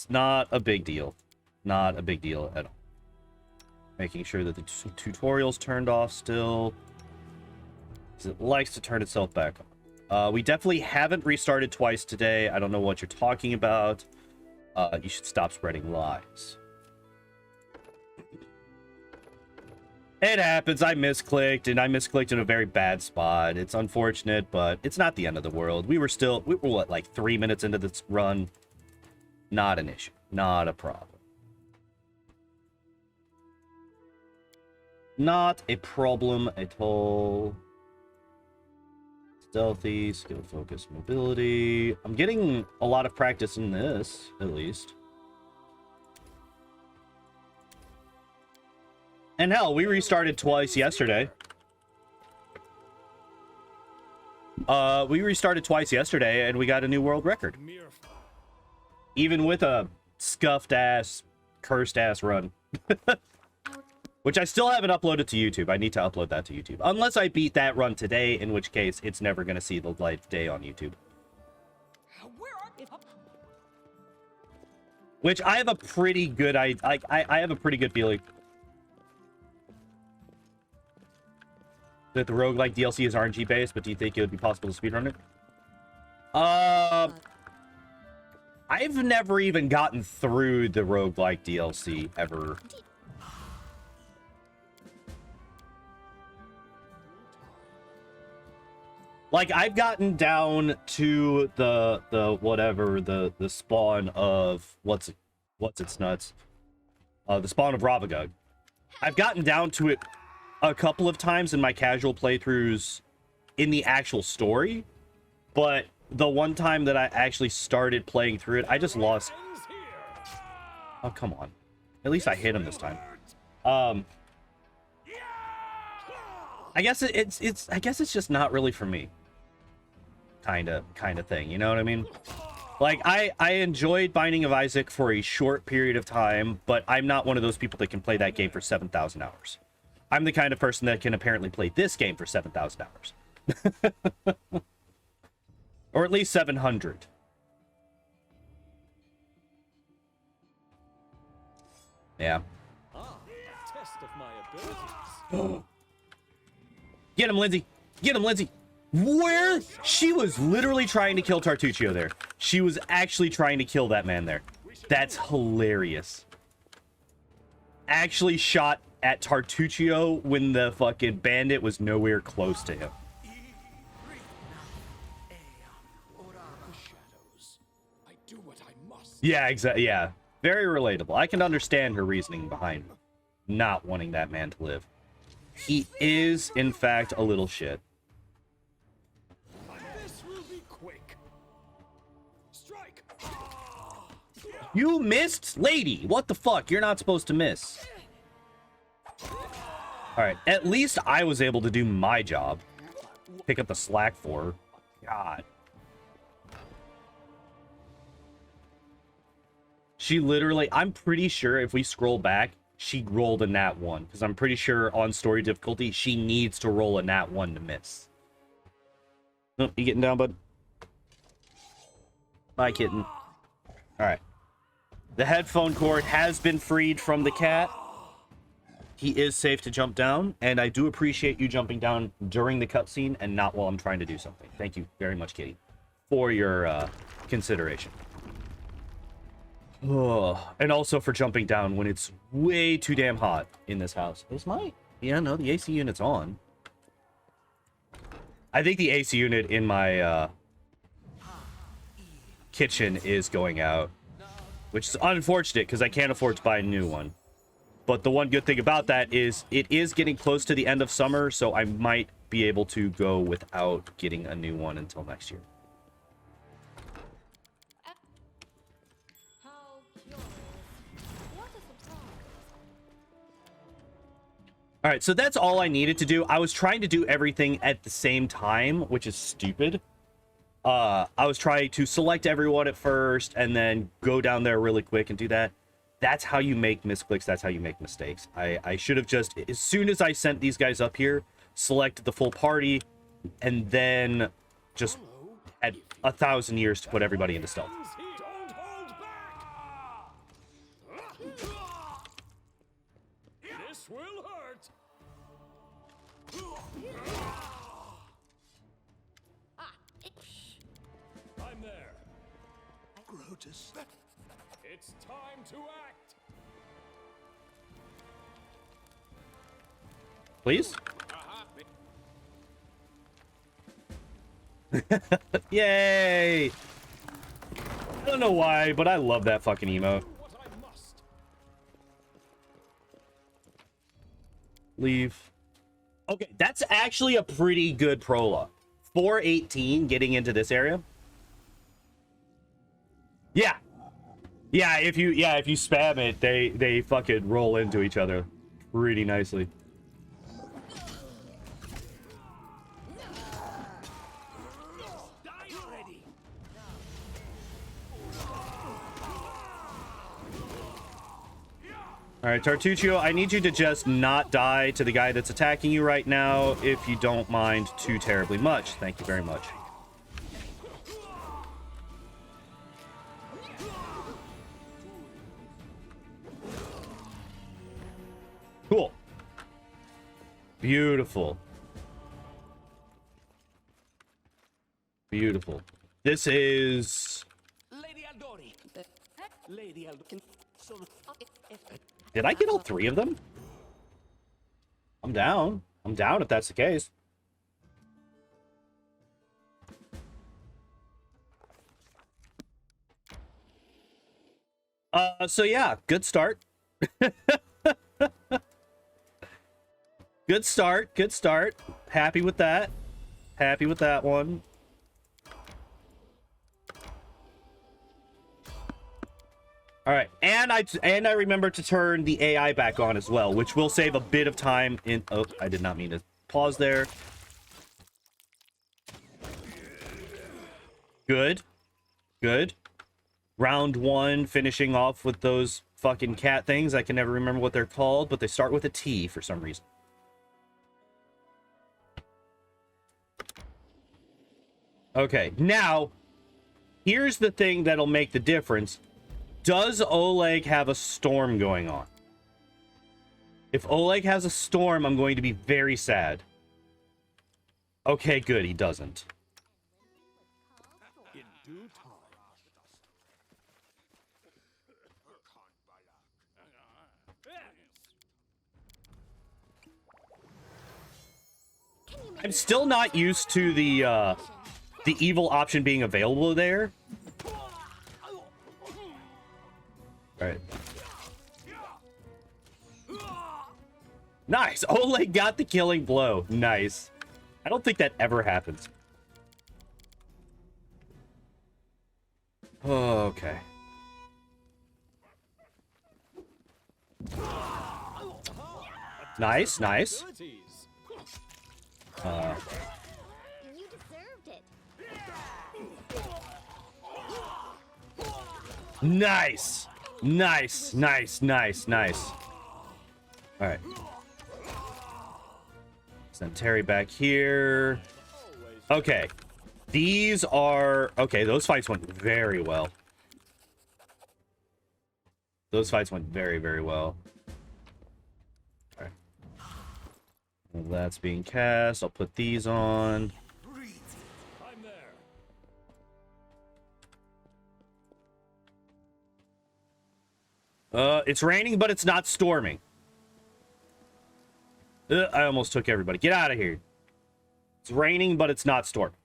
It's not a big deal. Not a big deal at all. Making sure that the tutorial's turned off still. Because it likes to turn itself back on. We definitely haven't restarted twice today. I don't know what you're talking about. You should stop spreading lies. It happens. I misclicked, and I misclicked in a very bad spot. It's unfortunate, but it's not the end of the world. We were what, like 3 minutes into this run? Not an issue. Not a problem. Not a problem at all. Stealthy, skill, focus, mobility. I'm getting a lot of practice in this, at least. And hell, we restarted twice yesterday. We restarted twice yesterday, and we got a new world record. Even with a scuffed-ass, cursed-ass run. Which I still haven't uploaded to YouTube. I need to upload that to YouTube. Unless I beat that run today, in which case it's never going to see the light of day on YouTube. Which I have a pretty good... I have a pretty good feeling that the roguelike DLC is RNG based, but do you think it would be possible to speedrun it? I've never even gotten through the roguelike DLC ever. Like, I've gotten down to the spawn of what's its nuts, the spawn of Ravagug. I've gotten down to it a couple of times in my casual playthroughs in the actual story, but the one time that I actually started playing through it, I just lost. Oh, come on. At least I hit him this time. I guess it's just not really for me. Kind of thing, you know what I mean? Like, I enjoyed Binding of Isaac for a short period of time, but I'm not one of those people that can play that game for 7,000 hours. I'm the kind of person that can apparently play this game for 7,000 hours. Or at least 700. Yeah. Test of my abilities. Get him, Lindsay! Get him, Lindsay! Where? She was literally trying to kill Tartuccio there. She was actually trying to kill that man there. That's hilarious. Actually shot at Tartuccio when the fucking bandit was nowhere close to him. Yeah, exactly. Yeah, very relatable. I can understand her reasoning behind not wanting that man to live. He is, in fact, a little shit. This will be quick. Strike. You missed, lady. What the fuck? You're not supposed to miss. All right, at least I was able to do my job. Pick up the slack for her. God. She literally, I'm pretty sure if we scroll back, she rolled a nat 1. Because I'm pretty sure on story difficulty, she needs to roll a nat 1 to miss. Oh, you getting down, bud? Bye, kitten. Alright. The headphone cord has been freed from the cat. He is safe to jump down, and I do appreciate you jumping down during the cutscene and not while I'm trying to do something. Thank you very much, Kitty, for your consideration. Oh, and also for jumping down when it's way too damn hot in this house. Is my... Yeah, no, the AC unit's on. I think the AC unit in my kitchen is going out, which is unfortunate because I can't afford to buy a new one. But the one good thing about that is it is getting close to the end of summer, so I might be able to go without getting a new one until next year. All right, so that's all I needed to do. I was trying to do everything at the same time, which is stupid. I was trying to select everyone at first and then go down there really quick and do that. That's how you make misclicks. That's how you make mistakes. I should have just, as soon as I sent these guys up here, selected the full party, and then just had 1,000 years to put everybody into stealth. This will hurt. I'm there. Grotus. It's time to act. Please? Yay! I don't know why, but I love that fucking emote. Do what I must. Leave. Okay, that's actually a pretty good prologue. 418 getting into this area. Yeah. Yeah, if you spam it, they fucking roll into each other pretty nicely. Die already. All right, Tartuccio, I need you to just not die to the guy that's attacking you right now, if you don't mind too terribly much. Thank you very much. Cool. Beautiful. Beautiful. This is... Lady Aldori. Lady Aldori. Did I get all three of them? I'm down. I'm down if that's the case. So yeah, good start. Good start, good start. Happy with that. Happy with that one. All right, and I remember to turn the AI back on as well, which will save a bit of time in... Oh, I did not mean to pause there. Good. Good. Round one, finishing off with those fucking cat things. I can never remember what they're called, but they start with a T for some reason. Okay, now, here's the thing that'll make the difference. Does Oleg have a storm going on? If Oleg has a storm, I'm going to be very sad. Okay, good, he doesn't. In due time. I'm still not used to the evil option being available there. All right. Nice. Oleg got the killing blow. Nice. I don't think that ever happens. Okay. Nice, nice. Abilities. You deserved it. Nice. Nice, nice, nice, nice. All right. Send Terry back here. Okay. These are... Okay, those fights went very well. Those fights went very, very well. All right. Well, that's being cast. I'll put these on. I'm there. It's raining, but it's not storming. I almost took everybody. Get out of here. It's raining, but it's not storming.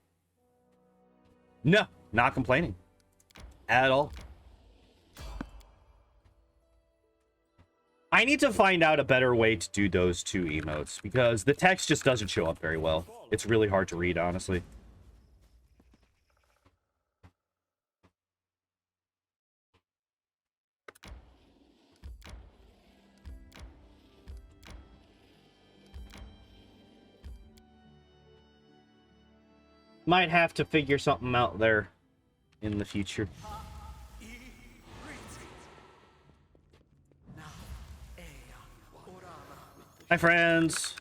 No, not complaining. At all. I need to find out a better way to do those two emotes, because the text just doesn't show up very well. It's really hard to read, honestly. Might have to figure something out there in the future. Hi, friends.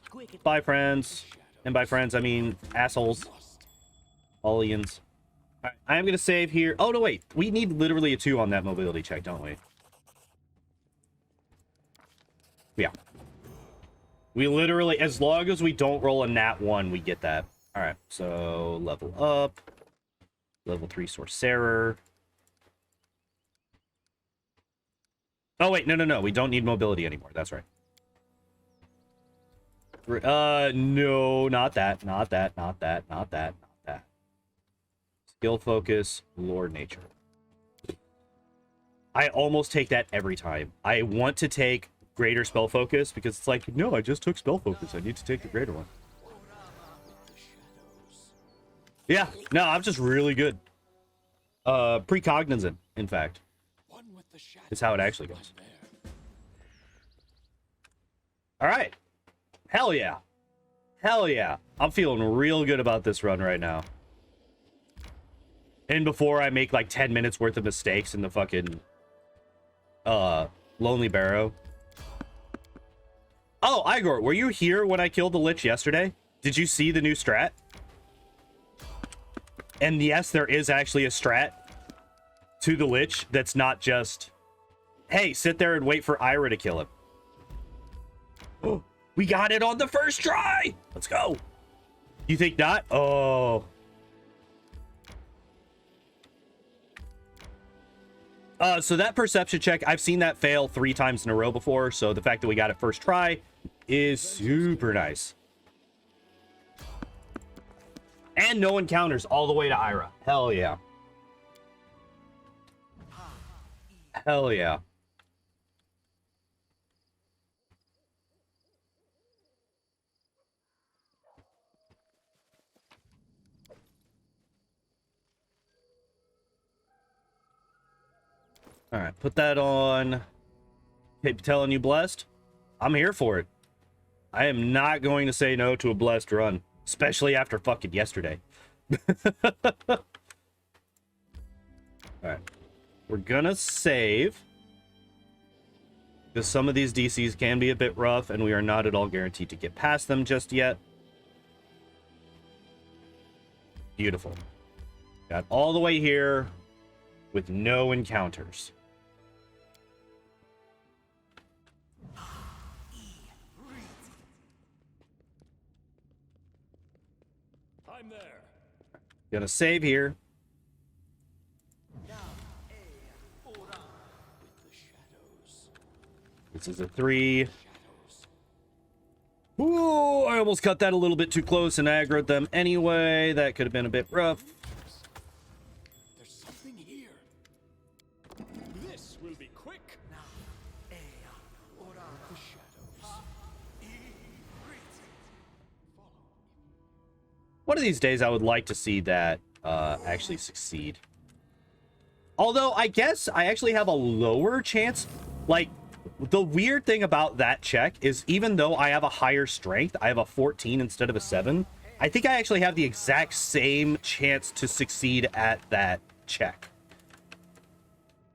Bye, friends. And by friends, I mean assholes. Aliens. Alright, I am going to save here. Oh, no, wait. We need literally a 2 on that mobility check, don't we? Yeah. We literally, as long as we don't roll a nat 1, we get that. All right, so level up. Level 3 Sorcerer. Oh, wait, no. We don't need mobility anymore. That's right. No, not that. Not that. Skill focus, Lord Nature. I almost take that every time. I want to take greater spell focus because it's like, no, I just took spell focus. I need to take the greater one. Yeah, no, I'm just really good. Precognizant, in fact, is how it actually goes. All right. Hell yeah. Hell yeah. I'm feeling real good about this run right now. And before I make like 10 minutes worth of mistakes in the fucking Lonely Barrow. Oh, Igor, were you here when I killed the Lich yesterday? Did you see the new strat? And yes, there is actually a strat to the Lich that's not just, hey, sit there and wait for Ira to kill him. Oh, we got it on the first try. Let's go. You think not? Oh. So that perception check, I've seen that fail 3 times in a row before. So the fact that we got it first try is super nice. And no encounters all the way to Ira. Hell yeah. Hell yeah. All right, put that on. Keep telling you blessed. I'm here for it. I am not going to say no to a blessed run, especially after fucking yesterday. All right, we're gonna save because some of these DCs can be a bit rough, and we are not at all guaranteed to get past them just yet. Beautiful. Got all the way here with no encounters. I'm there. Gonna save here. This is a 3. Ooh, I almost cut that a little bit too close and aggroed them anyway. That could have been a bit rough. There's something here. This will be quick. The shadows. One of these days I would like to see that actually succeed. Although I guess I actually have a lower chance. Like, the weird thing about that check is even though I have a higher strength, I have a 14 instead of a 7. I think I actually have the exact same chance to succeed at that check.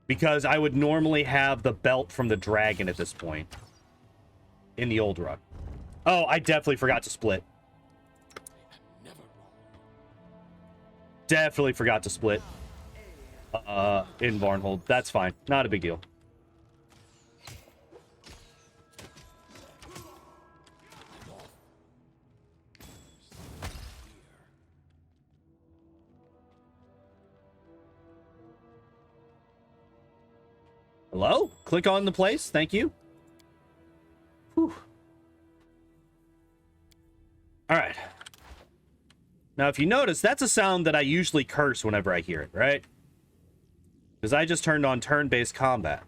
Because I would normally have the belt from the dragon at this point. In the old run. Oh, I definitely forgot to split. Definitely forgot to split. In Varnhold. That's fine. Not a big deal. Hello? Click on the place. Thank you. Whew. All right. Now, if you notice, that's a sound that I usually curse whenever I hear it, right? Because I just turned on turn-based combat.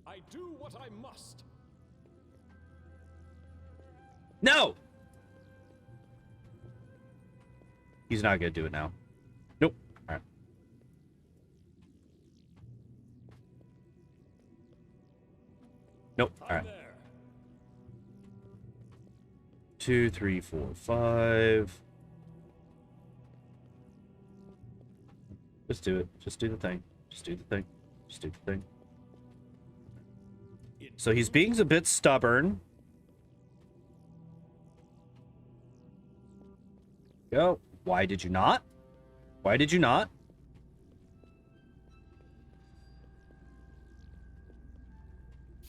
I do what I must. No! He's not going to do it now. Nope. All right. Nope. All right. 2, 3, 4, 5. Just do it. Just do the thing. Just do the thing. Just do the thing. So he's being a bit stubborn. Go. Why did you not? Why did you not?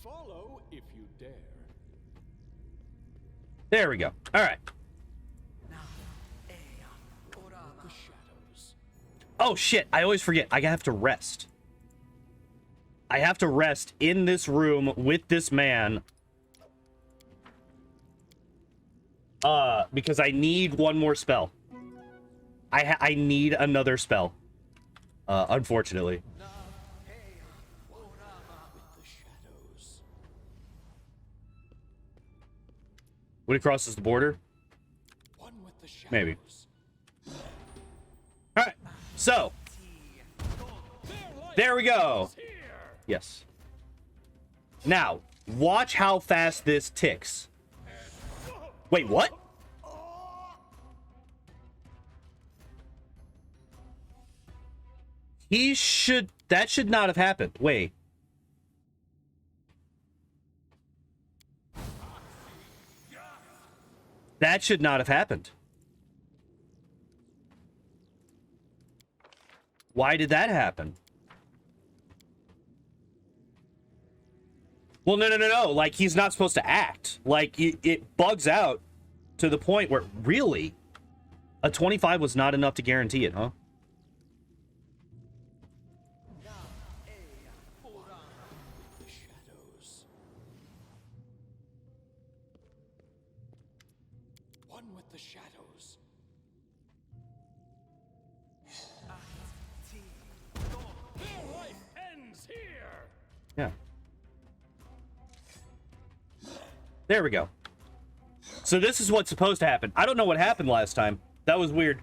Follow if you dare. There we go. All right. The shadows. Oh, shit. I always forget. I have to rest. I have to rest in this room with this man. Because I need one more spell. I need another spell. Unfortunately. With the shadows. When it crosses the border? One with the shadows. Maybe. Alright. So. There we go. Yes. Now, watch how fast this ticks. Wait, what? That should not have happened. Wait. That should not have happened. Why did that happen? Well, no. Like, he's not supposed to act. Like, it bugs out to the point where, really? A 25 was not enough to guarantee it, huh? The shadows. One with the shadows. Their life ends here. Yeah. There we go. So this is what's supposed to happen. I don't know what happened last time. That was weird.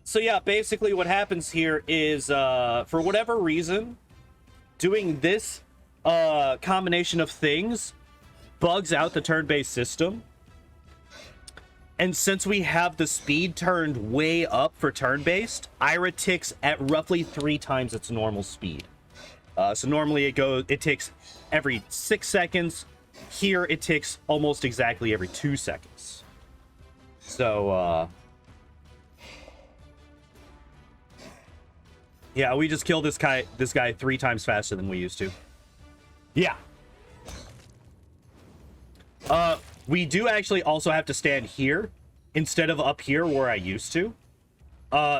So yeah, basically what happens here is, for whatever reason, doing this combination of things bugs out the turn-based system. And since we have the speed turned way up for turn-based, Ira ticks at roughly 3 times its normal speed. So normally it ticks every 6 seconds. Here it ticks almost exactly every 2 seconds. So, yeah, we just killed this guy 3 times faster than we used to. Yeah. We do actually also have to stand here instead of up here where I used to.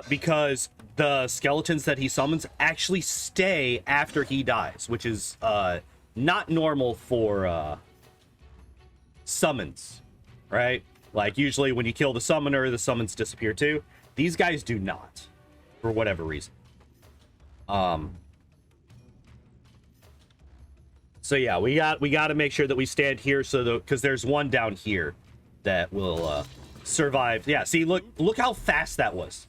Because the skeletons that he summons actually stay after he dies, which is not normal for summons, right? Like, usually when you kill the summoner, the summons disappear too. These guys do not, for whatever reason. So yeah, we got to make sure that we stand here because there's one down here that will survive. Yeah, see, look how fast that was.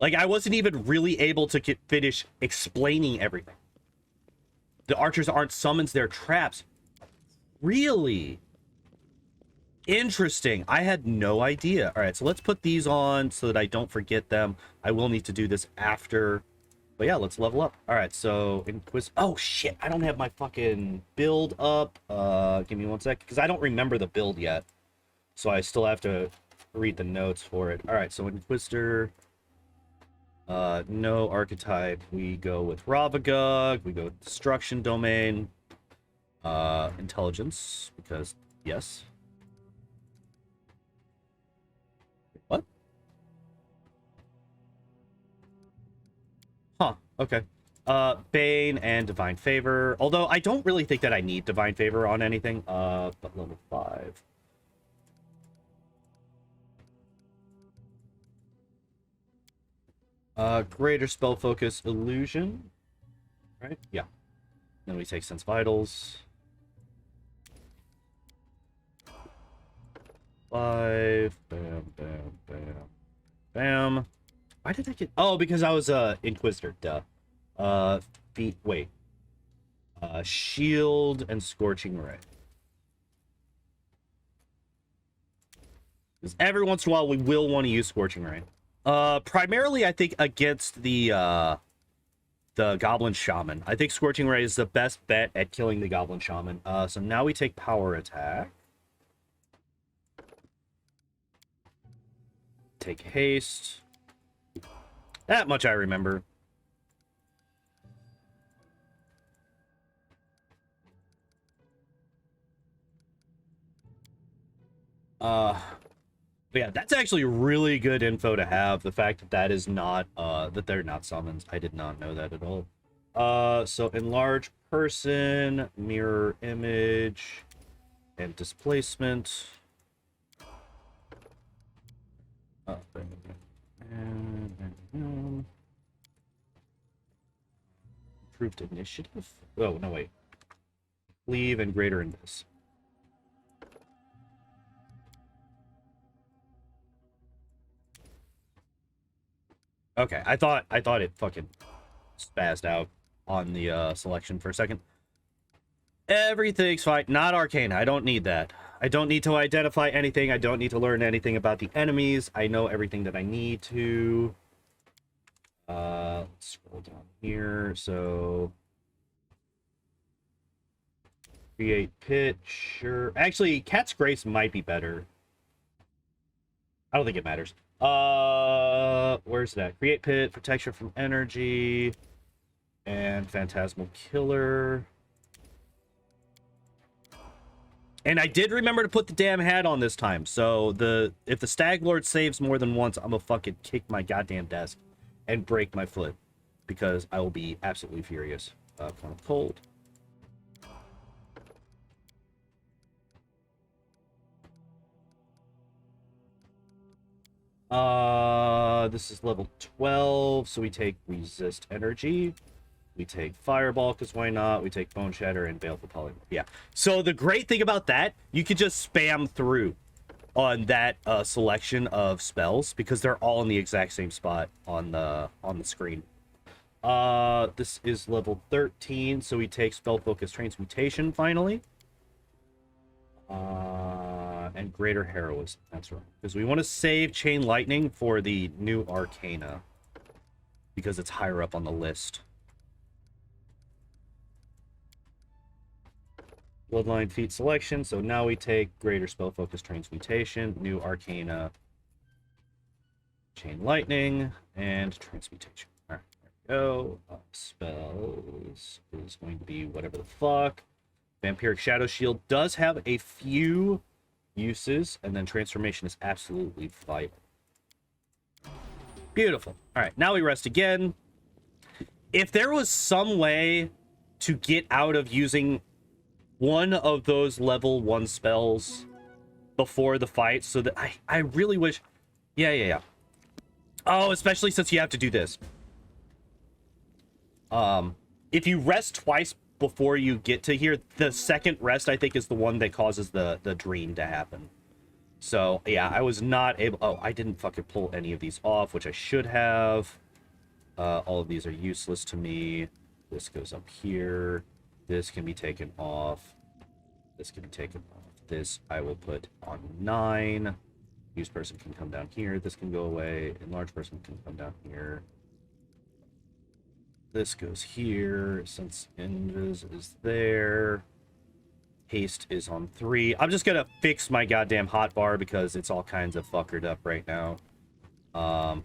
Like, I wasn't even really able to finish explaining everything. The archers aren't summons, they're traps. Really? Interesting. I had no idea. All right, so let's put these on so that I don't forget them. I will need to do this after. But yeah, let's level up. All right, so oh shit, I don't have my fucking build up. Give me 1 sec, because I don't remember the build yet. So I still have to read the notes for it. All right, so Inquisitor, no archetype. We go with Ravagug. We go with Destruction Domain. Intelligence, because yes. What? Huh, okay. Bane and Divine Favor. Although I don't really think that I need Divine Favor on anything. But level 5. Greater Spell Focus Illusion. Right? Yeah. Then we take Sense Vitals. 5. Bam, bam, bam. Bam. Why did I get... Oh, because I was Inquisitor. Duh. Feet... Wait. Shield and Scorching Ray. Because every once in a while we will want to use Scorching Ray. Primarily, I think, against the Goblin Shaman. I think Scorching Ray is the best bet at killing the Goblin Shaman. So now we take Power Attack. Take Haste. That much I remember. But yeah, that's actually really good info to have. The fact that that is not, that they're not summons. I did not know that at all. So enlarge person, mirror image, and displacement. Improved initiative? Oh, no, wait. Leave and greater in this. Okay, I thought it fucking spazzed out on the selection for a second. Everything's fine. Not Arcana. I don't need that. I don't need to identify anything. I don't need to learn anything about the enemies. I know everything that I need to. Let's scroll down here. So create pit. Sure. Actually, Cat's Grace might be better. I don't think it matters. Where's that? Create pit, protection from energy, and phantasmal killer. And I did remember to put the damn hat on this time. So if the Stag Lord saves more than once, I'm gonna fucking kick my goddamn desk and break my foot because I will be absolutely furious. Kind of cold. This is level 12, so we take resist energy. We take Fireball, because why not? We take Bone Shatter and Baleful Polymorph. Yeah. So the great thing about that, you could just spam through on that selection of spells, because they're all in the exact same spot on the screen. This is level 13, so we take Spell Focus Transmutation, finally. And Greater Heroism. That's right. Because we want to save Chain Lightning for the new Arcana, because it's higher up on the list. Bloodline feat selection. So now we take Greater Spell Focus Transmutation, new Arcana, Chain Lightning, and Transmutation. All right, there we go. Spells is going to be whatever the fuck. Vampiric Shadow Shield does have a few uses, and then Transformation is absolutely vital. Beautiful. All right, now we rest again. If there was some way to get out of using one of those level 1 spells before the fight, so that I really wish... Yeah. Oh, especially since you have to do this. If you rest twice before you get to here, the second rest, I think, is the one that causes the dream to happen. So, yeah, I was not able... Oh, I didn't fucking pull any of these off, which I should have. All of these are useless to me. This goes up here. This can be taken off. This can be taken off. This I will put on 9. Use person can come down here. This can go away. Enlarge person can come down here. This goes here, since Invis is there. Haste is on 3. I'm just gonna fix my goddamn hotbar because it's all kinds of fuckered up right now. So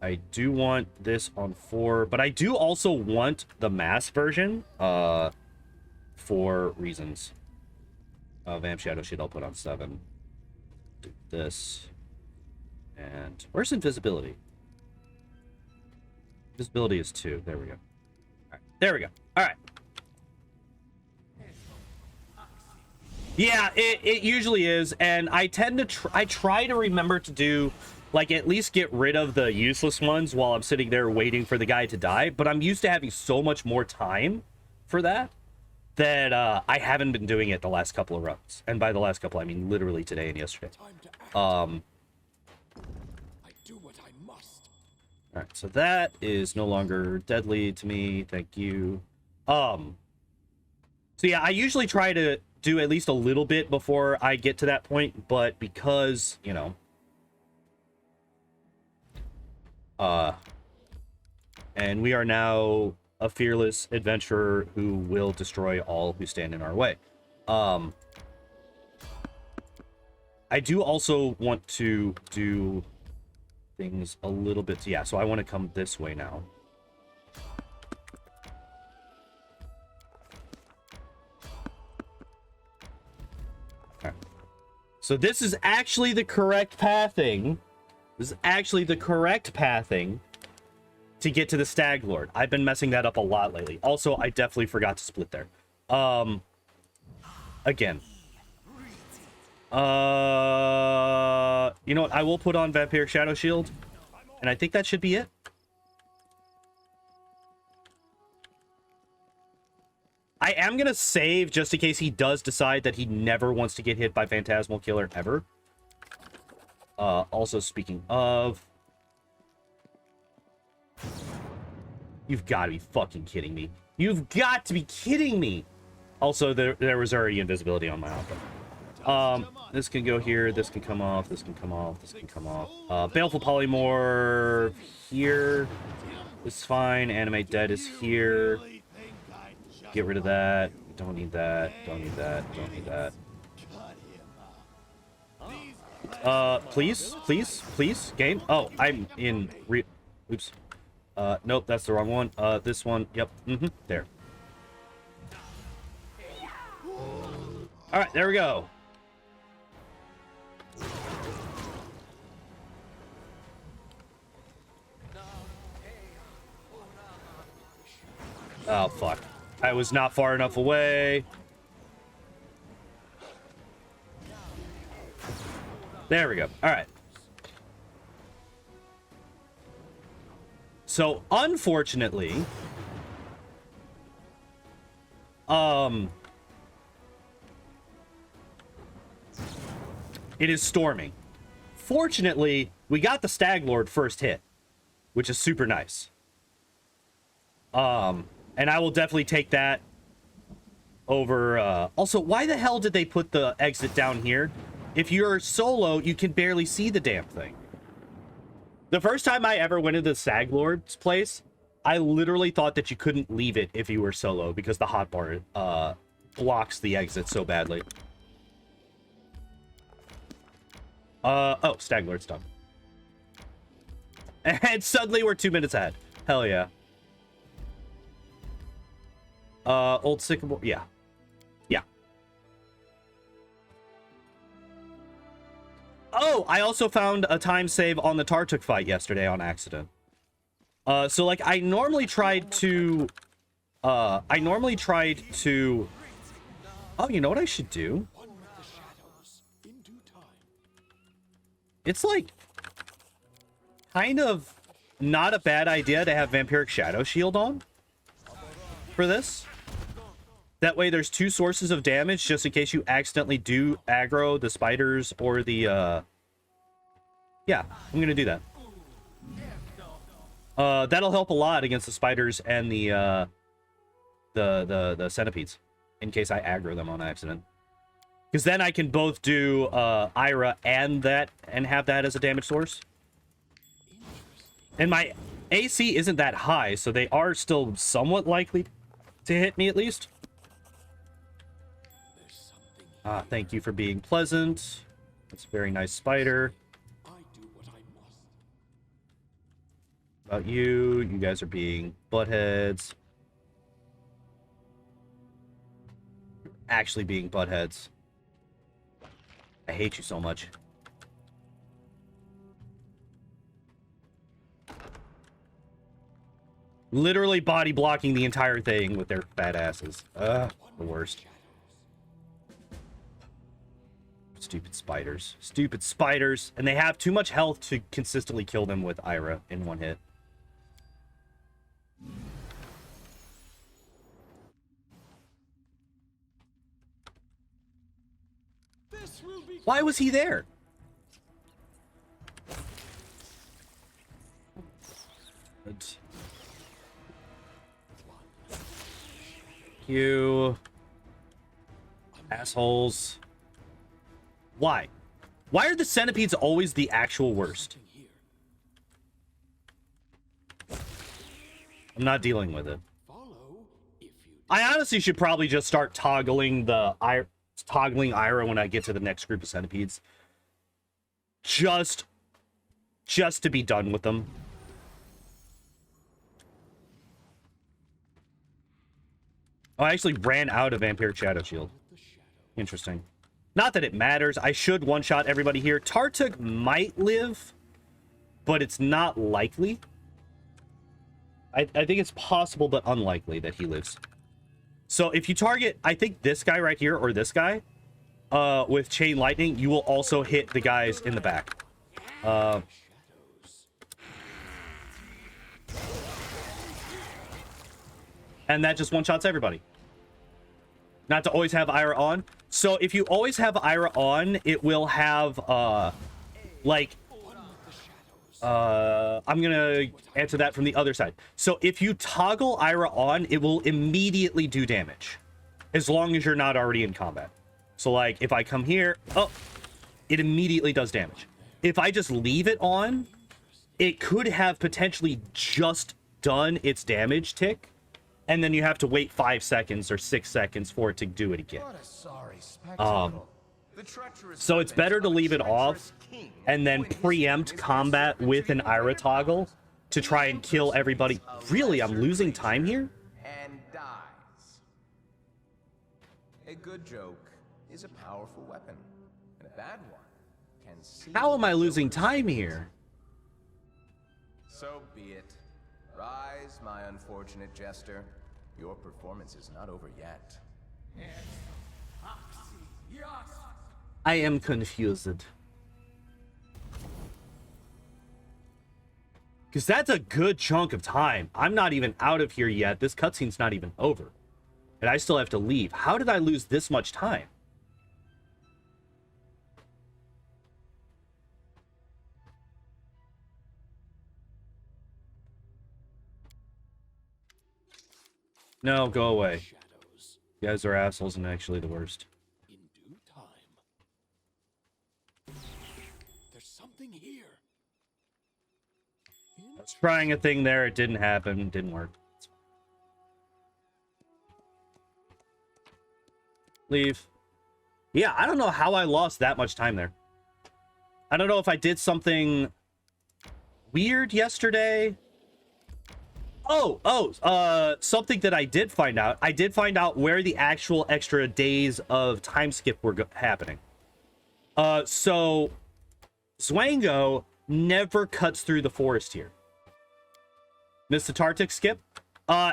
I do want this on 4, but I do also want the mass version, for reasons. Vamp Shadow Shield I'll put on 7. Do this. And where's invisibility? Visibility is 2. There we go. All right. There we go. All right. Yeah, it usually is, and I tend to I try to remember to do, like, at least get rid of the useless ones while I'm sitting there waiting for the guy to die, but I'm used to having so much more time for that I haven't been doing it the last couple of runs. And by the last couple, I mean literally today and yesterday. I do what I must. All right, so that is no longer deadly to me. Thank you. So yeah, I usually try to do at least a little bit before I get to that point, but because, you know, and we are now a fearless adventurer who will destroy all who stand in our way. I do also want to do things a little bit. Yeah, so I want to come this way now. Okay. So this is actually the correct pathing. This is actually the correct pathing to get to the Stag Lord. I've been messing that up a lot lately. Also, I definitely forgot to split there. Again. You know what? I will put on Vampiric Shadow Shield. And I think that should be it. I am going to save just in case he does decide that he never wants to get hit by Phantasmal Killer ever. Also, speaking of... You've got to be fucking kidding me. You've got to be kidding me! Also, there was already invisibility on my outfit. This can go here, this can come off, this can come off, this can come off. Baleful Polymorph here. This is fine. Animate Dead is here. Get rid of that. Don't need that. Don't need that. Don't need that. Please, please, please, game. Oh, I'm in oops. Nope, that's the wrong one. This one. Yep. There. All right, there we go. Oh, fuck. I was not far enough away. There we go. All right. So, unfortunately, it is storming. Fortunately, we got the Stag Lord first hit, which is super nice. And I will definitely take that over, also, why the hell did they put the exit down here? If you're solo, you can barely see the damn thing. The first time I ever went into the Stag Lord's place, I literally thought that you couldn't leave it if you were solo because the hotbar, blocks the exit so badly. Oh, Stag Lord's done. And suddenly we're 2 minutes ahead. Hell yeah. Old Sycamore, yeah. Yeah. Oh, I also found a time save on the Tartuk fight yesterday on accident. So, like, I normally tried to... Oh, you know what I should do? It's, like, kind of not a bad idea to have Vampiric Shadow Shield on for this. That way there's two sources of damage just in case you accidentally do aggro the spiders or the, yeah, I'm gonna do that. That'll help a lot against the spiders and the centipedes in case I aggro them on accident. Because then I can both do, Ira and that, and have that as a damage source. And my AC isn't that high, so they are still somewhat likely to hit me at least. Thank you for being pleasant. That's a very nice spider. About you guys are being buttheads. Actually being buttheads. I hate you so much. Literally body blocking the entire thing with their fat asses. The worst. Stupid spiders. Stupid spiders. And they have too much health to consistently kill them with Ira in one hit. Why was he there? You assholes. Why? Why are the centipedes always the actual worst? I'm not dealing with it. I honestly should probably just start toggling Ira when I get to the next group of centipedes. Just to be done with them. Oh, I actually ran out of Vampiric Shadow Shield. Interesting. Not that it matters. I should one-shot everybody here. Tartuk might live, but it's not likely. I think it's possible, but unlikely that he lives. So if you target, I think this guy right here, or this guy, with Chain Lightning, you will also hit the guys in the back. And that just one-shots everybody. Not to always have Ira on. So if you always have Ira on, it will have, like... I'm gonna answer that from the other side. So if you toggle Ira on, it will immediately do damage. As long as you're not already in combat. So like, if I come here, oh, it immediately does damage. If I just leave it on, it could have potentially just done its damage tick. And then you have to wait 5 seconds or 6 seconds for it to do it again. What a sorry spectacle. So it's better to leave it off and then preempt combat with an Ira toggle to try and kill everybody. Really, I'm losing time here? And dies. A good joke is a powerful weapon, and a bad one can see. How am I losing time here? So be it. Rise, my unfortunate jester. Your performance is not over yet. I am confused. Because that's a good chunk of time. I'm not even out of here yet. This cutscene's not even over. And I still have to leave. How did I lose this much time? No, go away. You guys are assholes and actually the worst. In due time. There's something here. I was trying a thing there. It didn't happen. Didn't work. Leave. Yeah, I don't know how I lost that much time there. I don't know if I did something weird yesterday. Something that I did find out. I did find out where the actual extra days of time skip were happening. So Zwango never cuts through the forest here. Mr. Tartuk skip.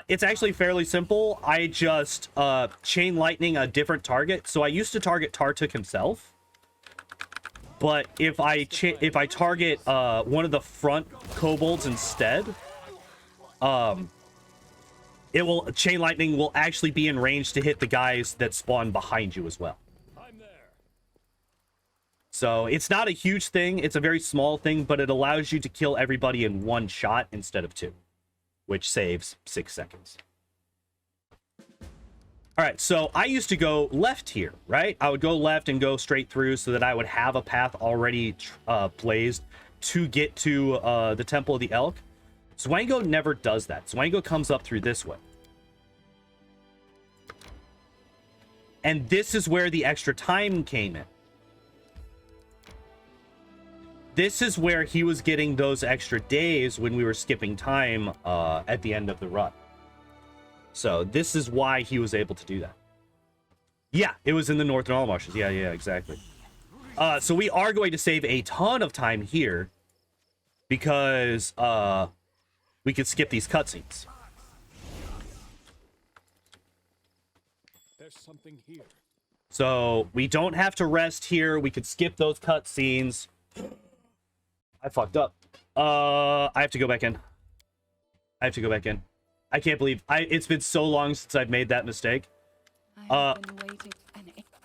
It's actually fairly simple. I just chain lightning a different target. So I used to target Tartuk himself. But if I target one of the front kobolds instead, it will chain lightning will actually be in range to hit the guys that spawn behind you as well. I'm there. So it's not a huge thing. It's a very small thing, but it allows you to kill everybody in one shot instead of 2, which saves 6 seconds. All right, so I used to go left here, right? I would go left and go straight through so that I would have a path already blazed to get to the Temple of the Elk. Zwango never does that. Zwango comes up through this way. And this is where the extra time came in. This is where he was getting those extra days when we were skipping time at the end of the run. So this is why he was able to do that. Yeah, it was in the Northern Allmarshes. Yeah, exactly. So we are going to save a ton of time here because we could skip these cutscenes. There's something here. So we don't have to rest here. We could skip those cutscenes. I fucked up. I have to go back in. I can't believe it's been so long since I've made that mistake.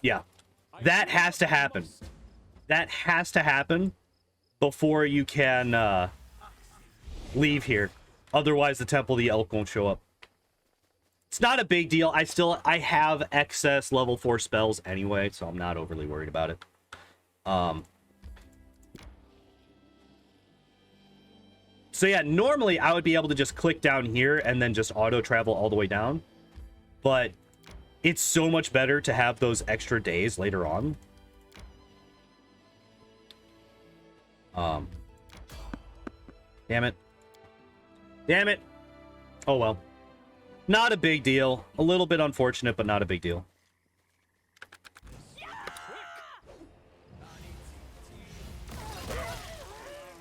Yeah. That has to happen. That has to happen before you can leave here. Otherwise, the Temple of the Elk won't show up. It's not a big deal. I have excess level 4 spells anyway, so I'm not overly worried about it. So yeah, normally I would be able to just click down here and then just auto travel all the way down. But it's so much better to have those extra days later on. Damn it. Damn it. Oh well. Not a big deal. A little bit unfortunate, but not a big deal.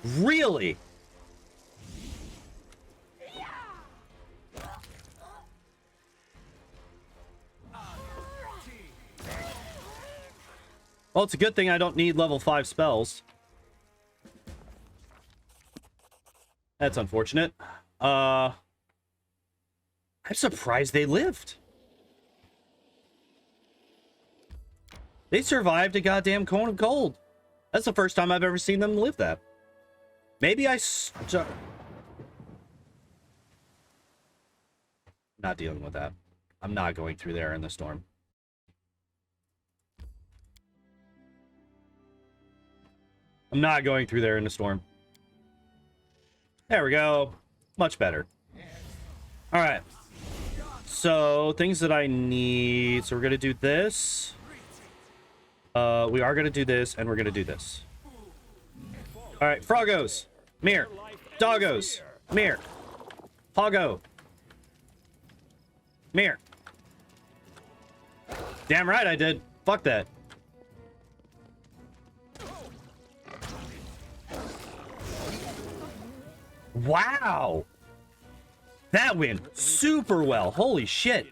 Really? Well, it's a good thing I don't need level 5 spells. That's unfortunate. I'm surprised they lived. They survived a goddamn cone of gold. That's the first time I've ever seen them live that. Maybe not dealing with that. I'm not going through there in the storm. I'm not going through there in the storm. There we go. Much better. All right. So, things that I need. So, we're going to do this. We are going to do this, and we're going to do this. All right. Froggos. Mirror. Doggos. Mirror. Hoggo. Mirror. Damn right I did. Fuck that. Wow. That went super well. Holy shit.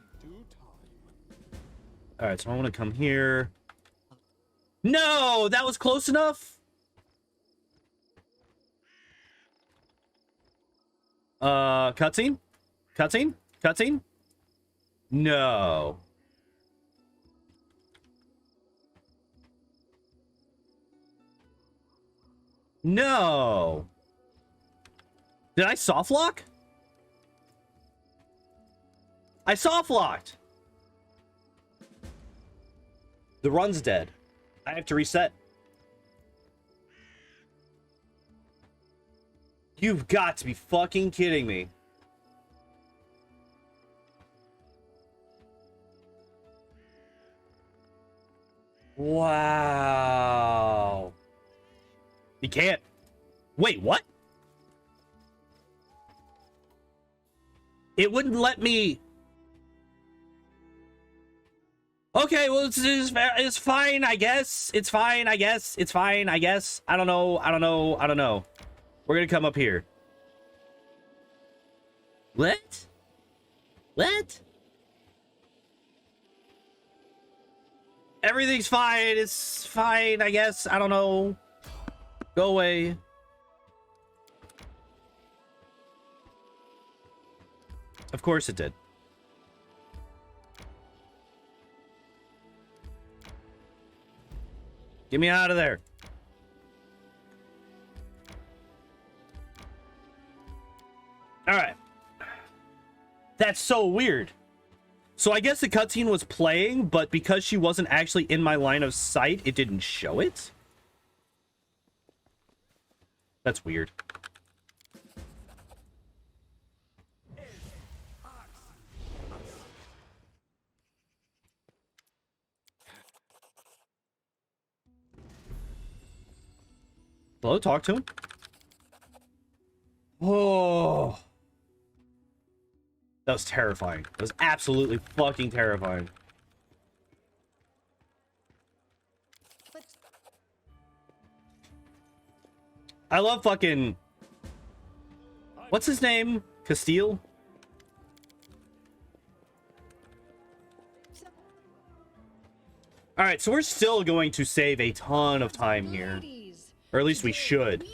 All right, so I want to come here. No, that was close enough. Cutscene? Cutscene? Cutscene? No. No. Did I soft lock? I soft locked. The run's dead. I have to reset. You've got to be fucking kidding me. Wow. You can't. Wait, what? It wouldn't let me. Okay, well, it's fine, I guess. It's fine, I guess. It's fine, I guess. I don't know. I don't know. I don't know. We're gonna come up here. What? What? Everything's fine. It's fine, I guess. I don't know. Go away. Of course it did. Get me out of there. All right. That's so weird. So I guess the cutscene was playing, but because she wasn't actually in my line of sight, it didn't show it. That's weird. Hello, talk to him. Oh. That was terrifying. That was absolutely fucking terrifying. I love fucking... What's his name? Castile? Alright, so we're still going to save a ton of time here. Or at least we should.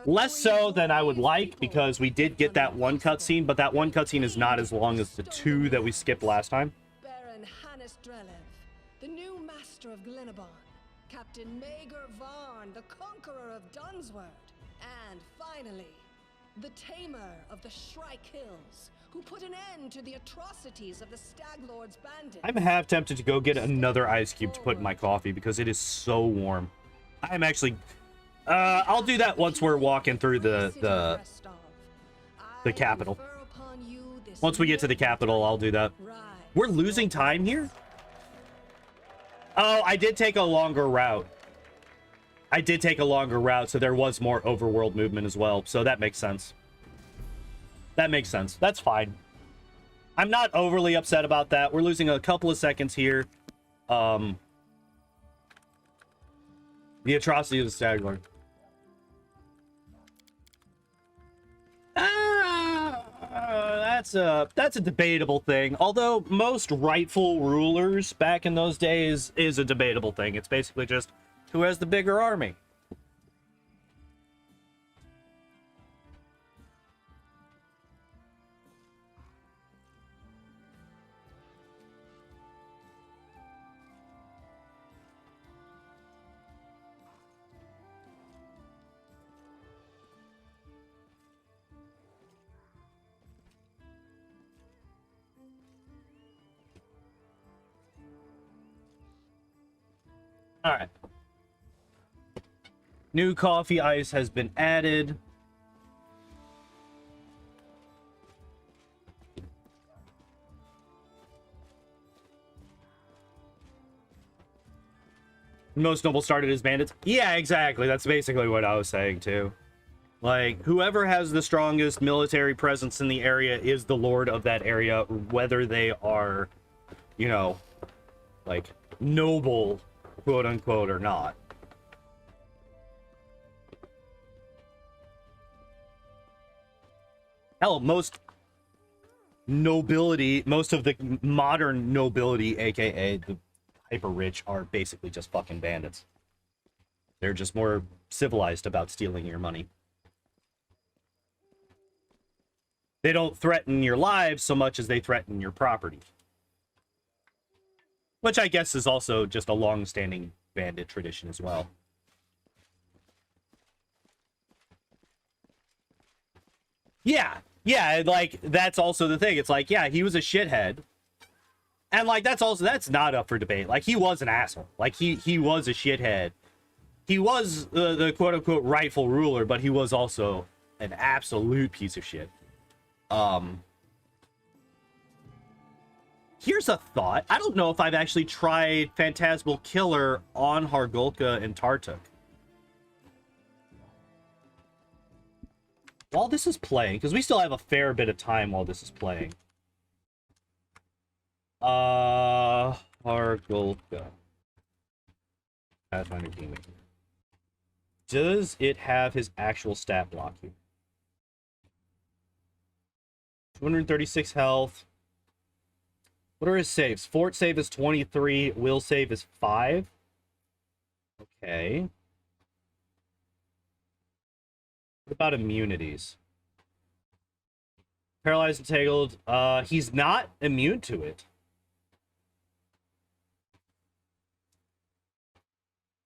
Less so than I would like, because we did get that one cutscene, but that one cutscene is not as long as the two that we skipped last time. Baron Hannes Drelev, the new master of Glenabon, Captain Maegor Varn, the conqueror of Dunsword, and finally, the tamer of the Shrike Hills, who put an end to the atrocities of the Stag Lord's bandits. I'm half tempted to go get another ice cube to put in my coffee because it is so warm. I'm actually... I'll do that once we're walking through the capital. Once we get to the capital, I'll do that. We're losing time here? Oh, I did take a longer route. I did take a longer route, so there was more overworld movement as well. So that makes sense. That makes sense. That's fine. I'm not overly upset about that. We're losing a couple of seconds here. The atrocity of the Stag Lord. that's a debatable thing. Although most rightful rulers back in those days is a debatable thing. It's basically just who has the bigger army. All right. New coffee ice has been added. Most nobles started as bandits. Yeah, exactly. That's basically what I was saying too. Like, whoever has the strongest military presence in the area is the lord of that area, whether they are, you know, like, noble, quote unquote, or not. Hell, most nobility, most of the modern nobility, aka the hyper rich, are basically just fucking bandits. They're just more civilized about stealing your money. They don't threaten your lives so much as they threaten your property. Which I guess is also just a long-standing bandit tradition as well. Yeah, like, that's also the thing. It's like, yeah, he was a shithead. And, like, that's not up for debate. Like, he was an asshole. Like, he was a shithead. He was the quote-unquote rightful ruler, but he was also an absolute piece of shit. Here's a thought. I don't know if I've actually tried Phantasmal Killer on Hargulka and Tartuk. While this is playing, because we still have a fair bit of time while this is playing. Hargulka. Pathfinder Kingmaker. Does it have his actual stat block here? 236 health. What are his saves? Fort save is 23. Will save is 5. Okay. What about immunities? Paralyzed and tangled. He's not immune to it.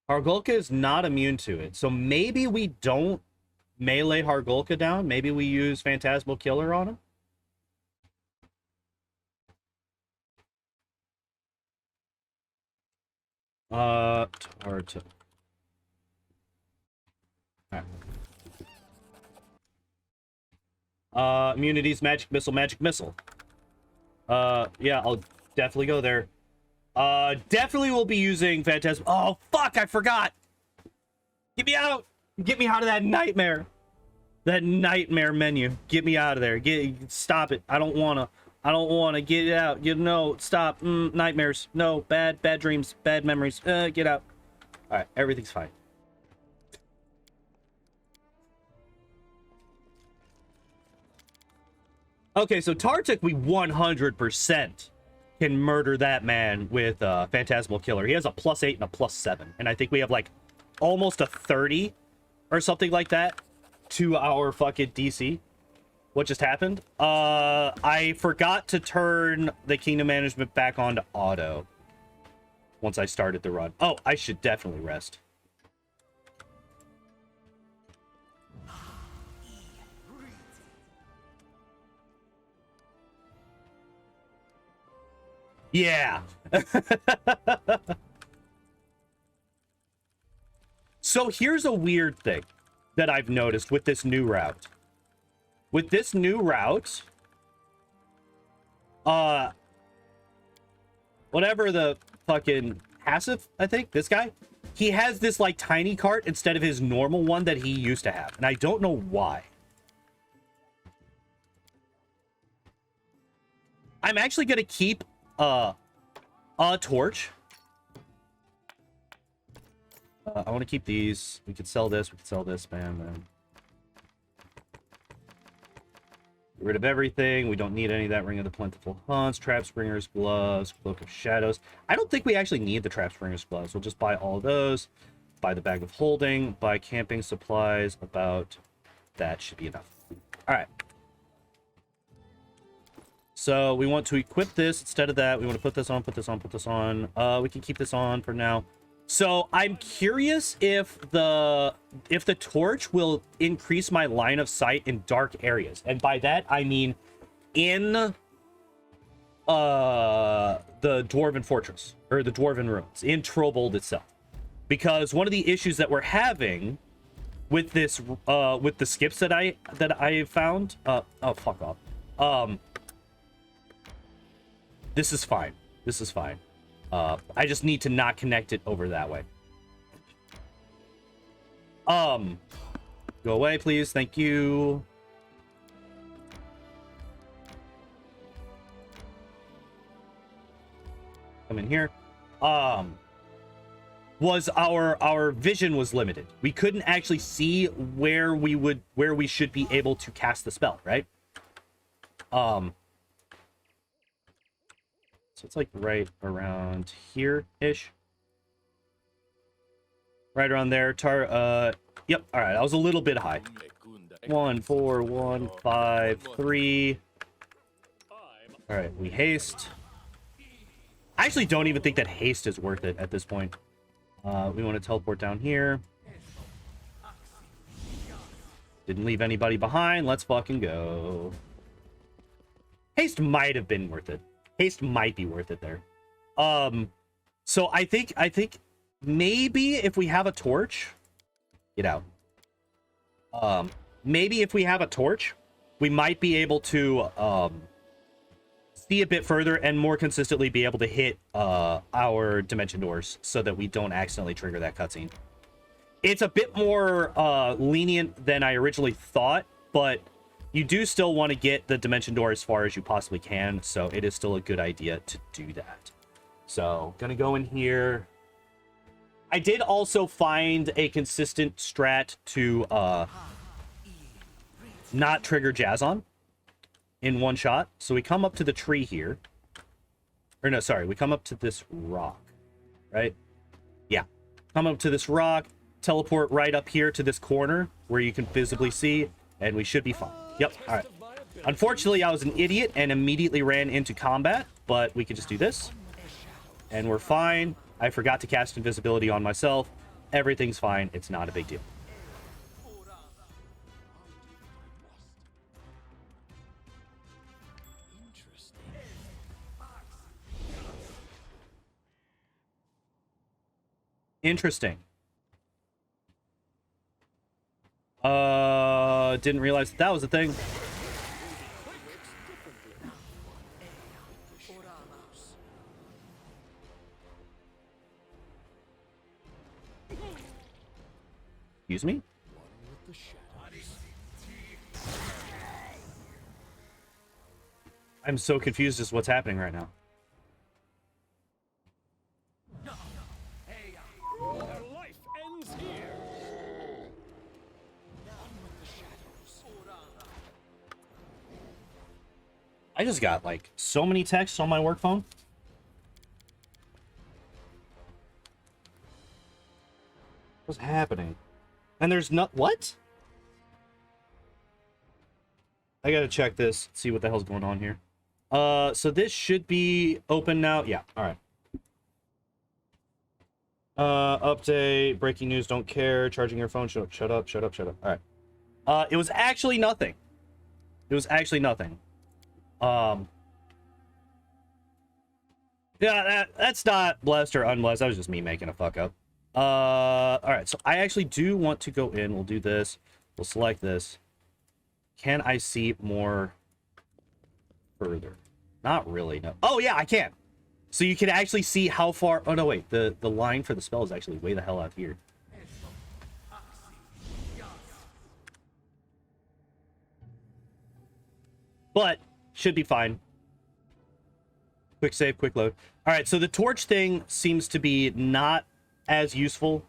Hargulka is not immune to it. So maybe we don't melee Hargulka down. Maybe we use Phantasmal Killer on him. Tartuk. Alright. Immunities, magic missile. Yeah, I'll definitely go there. Definitely will be using Phantasm. Oh, fuck, I forgot! Get me out! Get me out of that nightmare! That nightmare menu. Get me out of there. Stop it. I don't wanna. Get it out. No, stop. Nightmares. No, bad dreams. Bad memories. Get out. Alright, everything's fine. Okay, so Tartuk, we 100% can murder that man with Phantasmal Killer. He has a +8 and a +7. And I think we have, like, almost a 30 or something like that to our fucking DC. What just happened? I forgot to turn the kingdom management back on to auto once I started the run. Oh, I should definitely rest. Yeah. So here's a weird thing that I've noticed with this new route. With this new route, whatever the fucking passive, I think, this guy, he has this, like, tiny cart instead of his normal one that he used to have. And I don't know why. I'm actually going to keep a torch. I want to keep these. We could sell this. We could sell this. Bam, bam. Get rid of everything. We don't need any of that. Ring of the Plentiful Hunts, Trap Springer's Gloves, Cloak of Shadows. I don't think we actually need the Trap Springer's Gloves. We'll just buy all of those. Buy the Bag of Holding. Buy camping supplies. About that should be enough. All right. So we want to equip this. Instead of that, we want to put this on, put this on, put this on. We can keep this on for now. So I'm curious if the torch will increase my line of sight in dark areas. And by that, I mean in the Dwarven Fortress, or the Dwarven Ruins, in Trobold itself. Because one of the issues that we're having with this, with the skips that I found, oh, fuck off. This is fine. This is fine. I just need to not connect it over that way. Go away, please. Thank you. Come in here. Was our vision was limited. We couldn't actually see where we should be able to cast the spell, right? So it's like right around here-ish. Right around there. Yep. All right. I was a little bit high. 1, 4, 1, 5, 3. All right. We haste. I actually don't even think that haste is worth it at this point. We want to teleport down here. Didn't leave anybody behind. Let's fucking go. Haste might have been worth it. Haste might be worth it there. So I think maybe if we have a torch, get out. Maybe if we have a torch, we might be able to see a bit further and more consistently be able to hit our dimension doors so that we don't accidentally trigger that cutscene. It's a bit more lenient than I originally thought, but you do still want to get the dimension door as far as you possibly can, so it is still a good idea to do that. So, gonna go in here. I did also find a consistent strat to not trigger Jazzon in one shot. So we come up to the tree here. Or no, sorry, we come up to this rock, right? Yeah. Come up to this rock, teleport right up here to this corner where you can visibly see, and we should be fine. Yep, all right. Unfortunately, I was an idiot and immediately ran into combat, but we can just do this. And we're fine. I forgot to cast invisibility on myself. Everything's fine. It's not a big deal. Interesting. Didn't realize that was a thing. Excuse me? I'm so confused as to what's happening right now. Life ends here. I just got like so many texts on my work phone. What's happening? And there's not what? I gotta check this, see what the hell's going on here. So this should be open now. Yeah, all right. Update, breaking news, don't care, charging your phone, shut up. All right. It was actually nothing. It was actually nothing. Yeah, that's not blessed or unblessed. That was just me making a fuck up. All right, so I actually do want to go in. We'll do this. We'll select this. Can I see more further? Not really, no. Oh, yeah, I can. So you can actually see how far... Oh, no, wait. The line for the spell is actually way the hell out here. But should be fine. Quick save, quick load. All right, so the torch thing seems to be not as useful.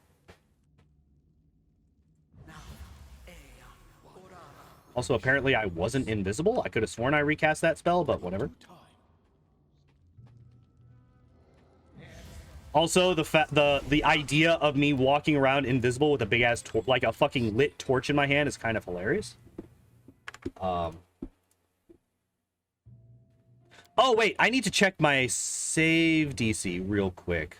Also, apparently I wasn't invisible. I could have sworn I recast that spell, but whatever. Also, the idea of me walking around invisible with a big ass like a fucking lit torch in my hand is kind of hilarious. Oh wait, I need to check my save DC real quick.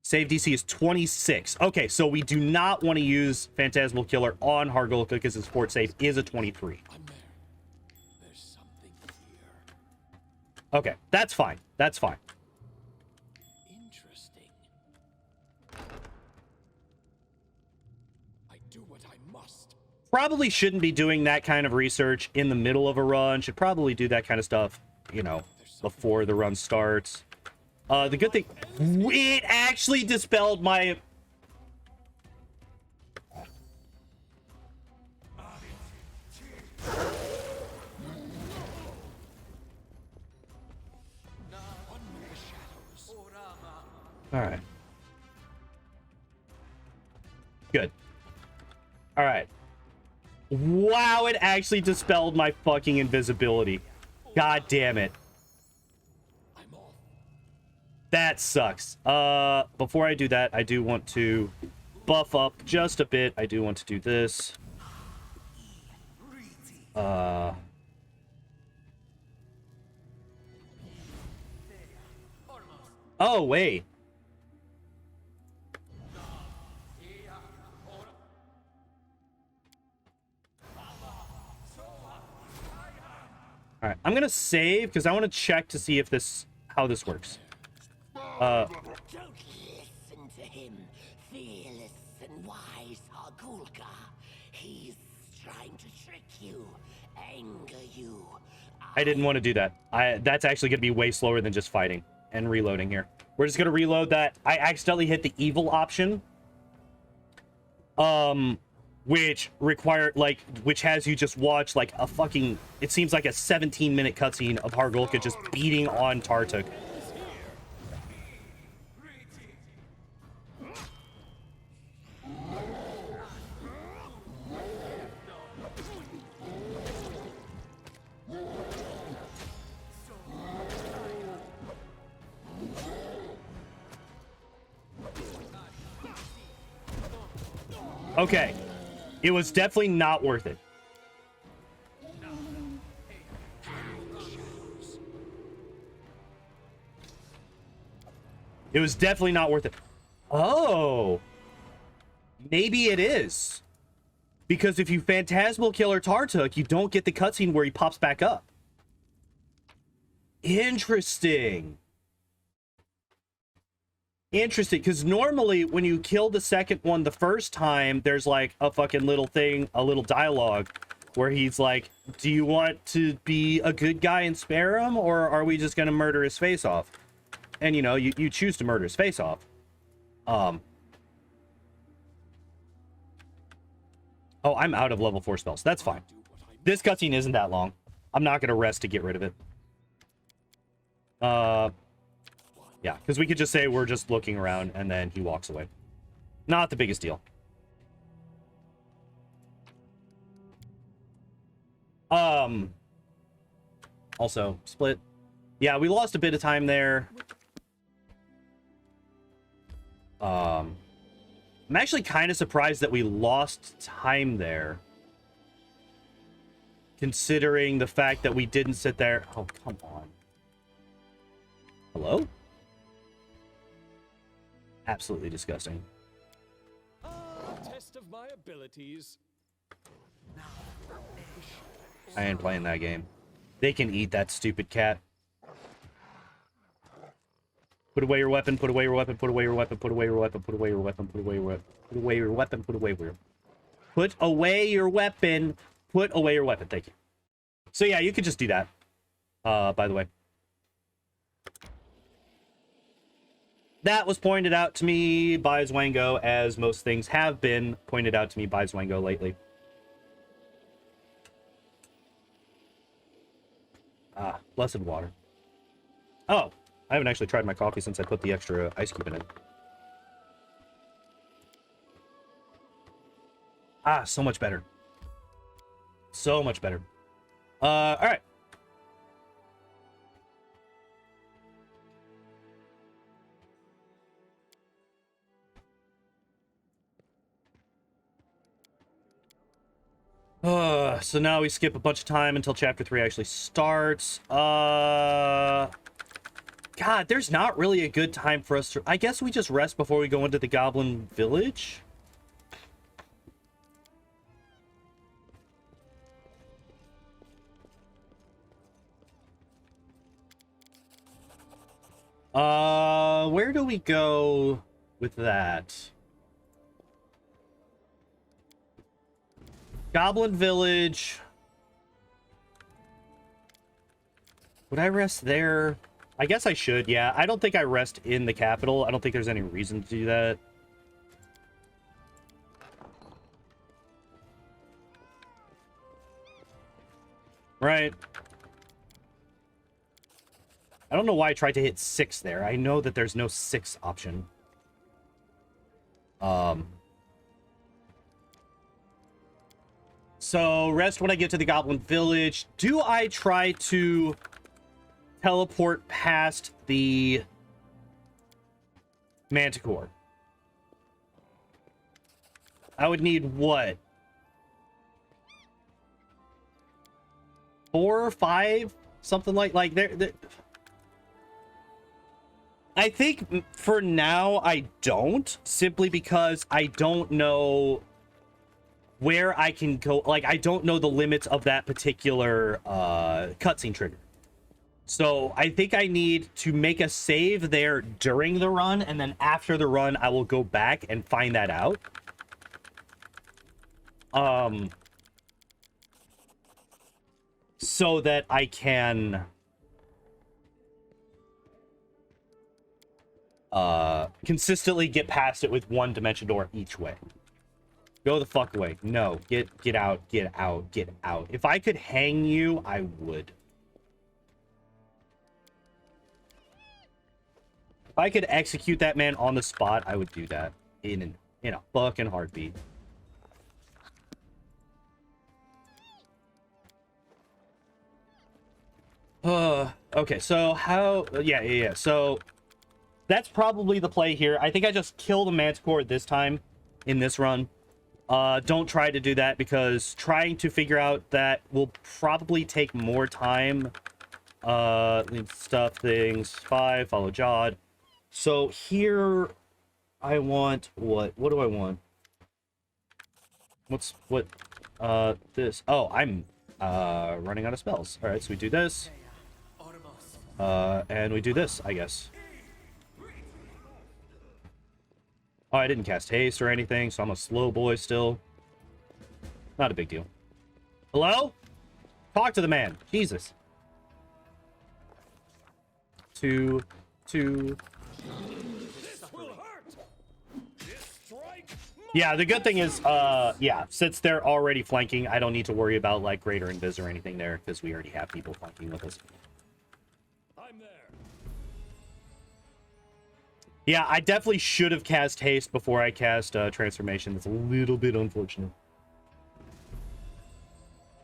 Save DC is 26. Okay, so we do not want to use Phantasmal Killer on Hargulka because his fort save is a 23. There's something here. Okay, that's fine. That's fine. Interesting. I do what I must. Probably shouldn't be doing that kind of research in the middle of a run. Should probably do that kind of stuff, you know, before the run starts. The good thing, it actually dispelled my... All right. Good. All right. Wow, it actually dispelled my fucking invisibility. God damn it. That sucks. Before I do that, I do want to buff up just a bit. I do want to do this. Oh, wait. All right, I'm gonna save because I want to check to see if how this works. Don't listen to him, fearless and wise Hargulka. He's trying to trick you, anger you. I didn't want to do that. That's actually gonna be way slower than just fighting and reloading here. We're just gonna reload that. I accidentally hit the evil option. Which which has you just watch like a fucking, it seems like a 17-minute cutscene of Hargulka just beating on Tartuk. Okay. It was definitely not worth it. It was definitely not worth it. Oh. Maybe it is. Because if you Phantasmal Killer Tartuk, you don't get the cutscene where he pops back up. Interesting. Interesting, because normally when you kill the second one the first time, there's like a fucking little thing, a little dialogue where he's like, do you want to be a good guy and spare him, or are we just gonna murder his face off? And you know, you choose to murder his face off. Oh, I'm out of level 4 spells. That's fine. This cutscene isn't that long. I'm not gonna rest to get rid of it. Yeah, because we could just say we're just looking around and then he walks away. Not the biggest deal. Also, split. Yeah, we lost a bit of time there. I'm actually kind of surprised that we lost time there. Considering the fact that we didn't sit there. Oh, come on. Hello? Absolutely disgusting. Test of my abilities. I ain't playing that game. They can eat that stupid cat. Put away your weapon, put away your weapon, put away your weapon, put away your weapon, put away your weapon, put away your weapon, put away your weapon, put away your put away your weapon, put away your weapon. Thank you. So yeah, you could just do that. By the way. That was pointed out to me by Zwango, as most things have been pointed out to me by Zwango lately. Ah, blessed water. Oh, I haven't actually tried my coffee since I put the extra ice cube in it. Ah, so much better. So much better. All right. So now we skip a bunch of time until chapter 3 actually starts. God, there's not really a good time for us to... I guess we just rest before we go into the Goblin Village. Where do we go with that? Goblin Village. Would I rest there? I guess I should, yeah. I don't think I rest in the capital. I don't think there's any reason to do that. Right. I don't know why I tried to hit 6 there. I know that there's no 6 option. So, rest when I get to the Goblin Village. Do I try to teleport past the Manticore? I would need what? 4 or 5? Something like there. I think for now I don't, simply because I don't know where I can go. Like, I don't know the limits of that particular cutscene trigger. So I think I need to make a save there during the run, and then after the run I will go back and find that out. So that I can consistently get past it with one dimension door each way. Go the fuck away. No, get out, get out, get out. If I could hang you, I would. If I could execute that man on the spot, I would do that in a fucking heartbeat. Okay, so how... Yeah. So, that's probably the play here. I think I just kill the Manticore this time in this run. Don't try to do that, because trying to figure out that will probably take more time. Stuff, things, 5, follow Jod. So here, I want... What do I want? This... Oh, I'm, running out of spells. Alright, so we do this. And we do this, I guess. Oh, I didn't cast haste or anything, so I'm a slow boy still. Not a big deal. Hello? Talk to the man. Jesus. 2. Yeah, the good thing is, yeah, since they're already flanking, I don't need to worry about, like, Greater Invis or anything there, because we already have people flanking with us. I'm there. Yeah, I definitely should have cast haste before I cast transformation. That's a little bit unfortunate.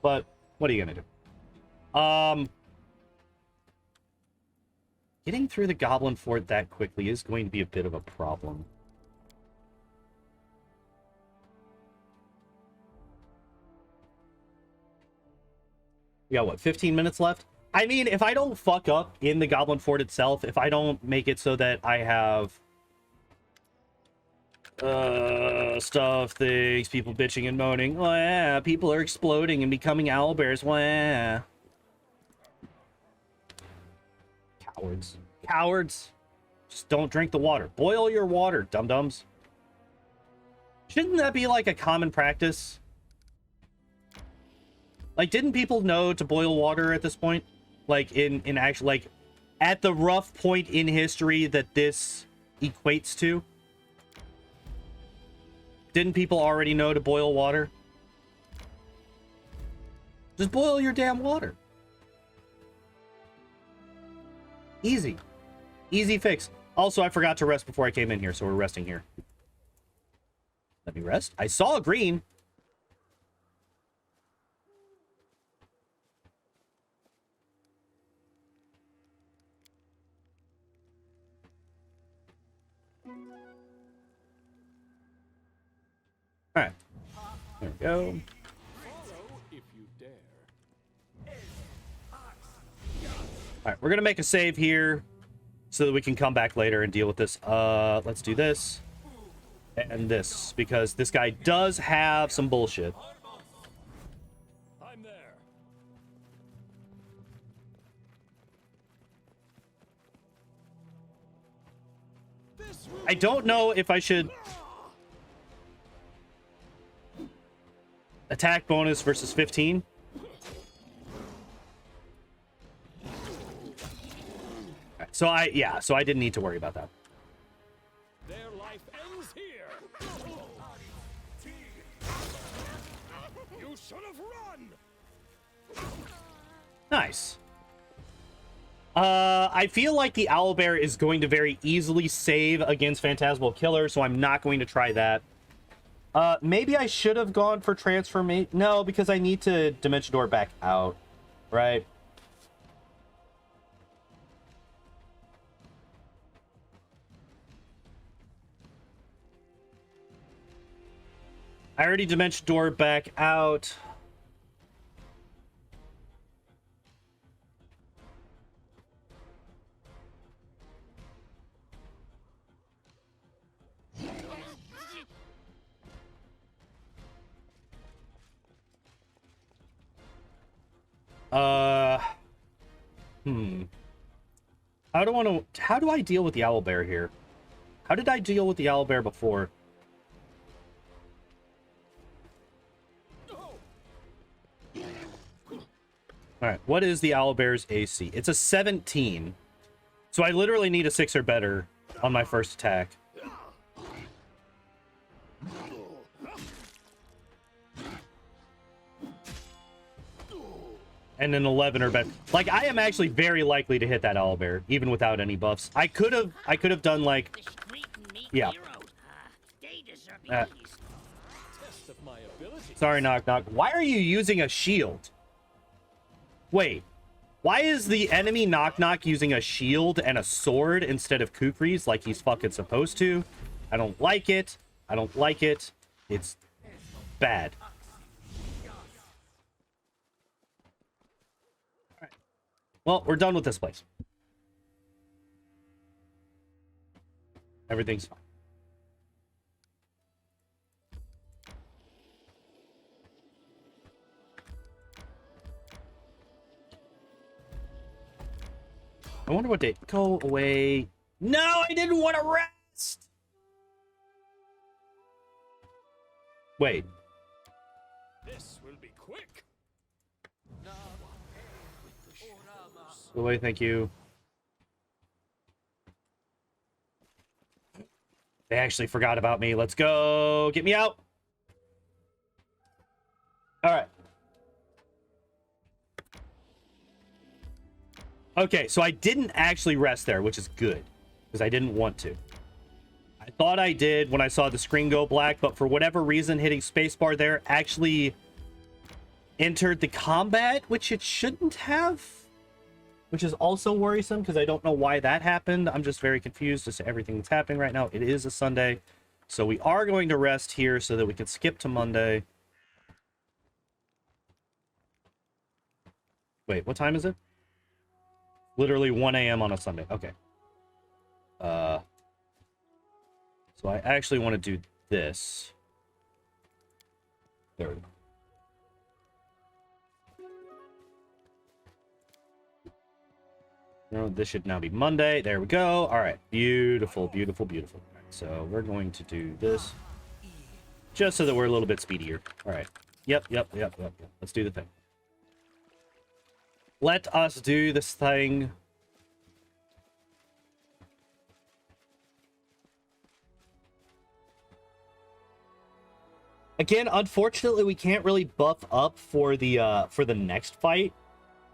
But what are you gonna do? Getting through the Goblin Fort that quickly is going to be a bit of a problem. We got, what, 15 minutes left? I mean, if I don't fuck up in the Goblin Fort itself, if I don't make it so that I have stuff, things, people bitching and moaning, wah, people are exploding and becoming owlbears, wah. Cowards. Cowards. Just don't drink the water. Boil your water, dum-dums. Shouldn't that be like a common practice? Like, didn't people know to boil water at this point? Like, in actual, like, at the rough point in history that this equates to? Didn't people already know to boil water? Just boil your damn water. Easy. Easy fix. Also, I forgot to rest before I came in here, so we're resting here. Let me rest. I saw a green. There we go. Follow if you dare. All right, we're gonna make a save here so that we can come back later and deal with this. Let's do this and this because this guy does have some bullshit. I'm there. This will I don't know if I should attack bonus versus 15. Alright, so I didn't need to worry about that. Their life ends here. You should have run. Nice. I feel like the owlbear is going to very easily save against Phantasmal Killer, so I'm not going to try that. Maybe I should have gone for transformation. No, because I need to Dimension Door back out, right? I already Dimension Door back out. How do I deal with the owlbear here? How did I deal with the owlbear before? Alright, what is the owlbear's AC? It's a 17. So I literally need a 6 or better on my first attack. And an 11 or better. Like, I am actually very likely to hit that owlbear, even without any buffs. I could have done like, yeah. Test of my ability. Sorry, Knock Knock. Why are you using a shield? Wait, why is the enemy Knock Knock using a shield and a sword instead of kukris like he's fucking supposed to? I don't like it. I don't like it. It's bad. Alright. Well, we're done with this place. Everything's fine. I wonder what day. Go away. No, I didn't want to rest. Wait. This will be quick. Go away, thank you. They actually forgot about me. Let's go. Get me out. All right. Okay, so I didn't actually rest there, which is good, because I didn't want to. I thought I did when I saw the screen go black, but for whatever reason, hitting spacebar there actually entered the combat, which it shouldn't have, which is also worrisome, because I don't know why that happened. I'm just very confused as to everything that's happening right now. It is a Sunday, so we are going to rest here so that we can skip to Monday. Wait, what time is it? Literally 1 a.m. on a Sunday. Okay. So I actually want to do this. There we go. No, this should now be Monday. There we go. All right. Beautiful, beautiful, beautiful. All right, so we're going to do this just so that we're a little bit speedier. All right. Yep. Let's do the thing. Let us do this thing. Again, unfortunately, we can't really buff up for the next fight,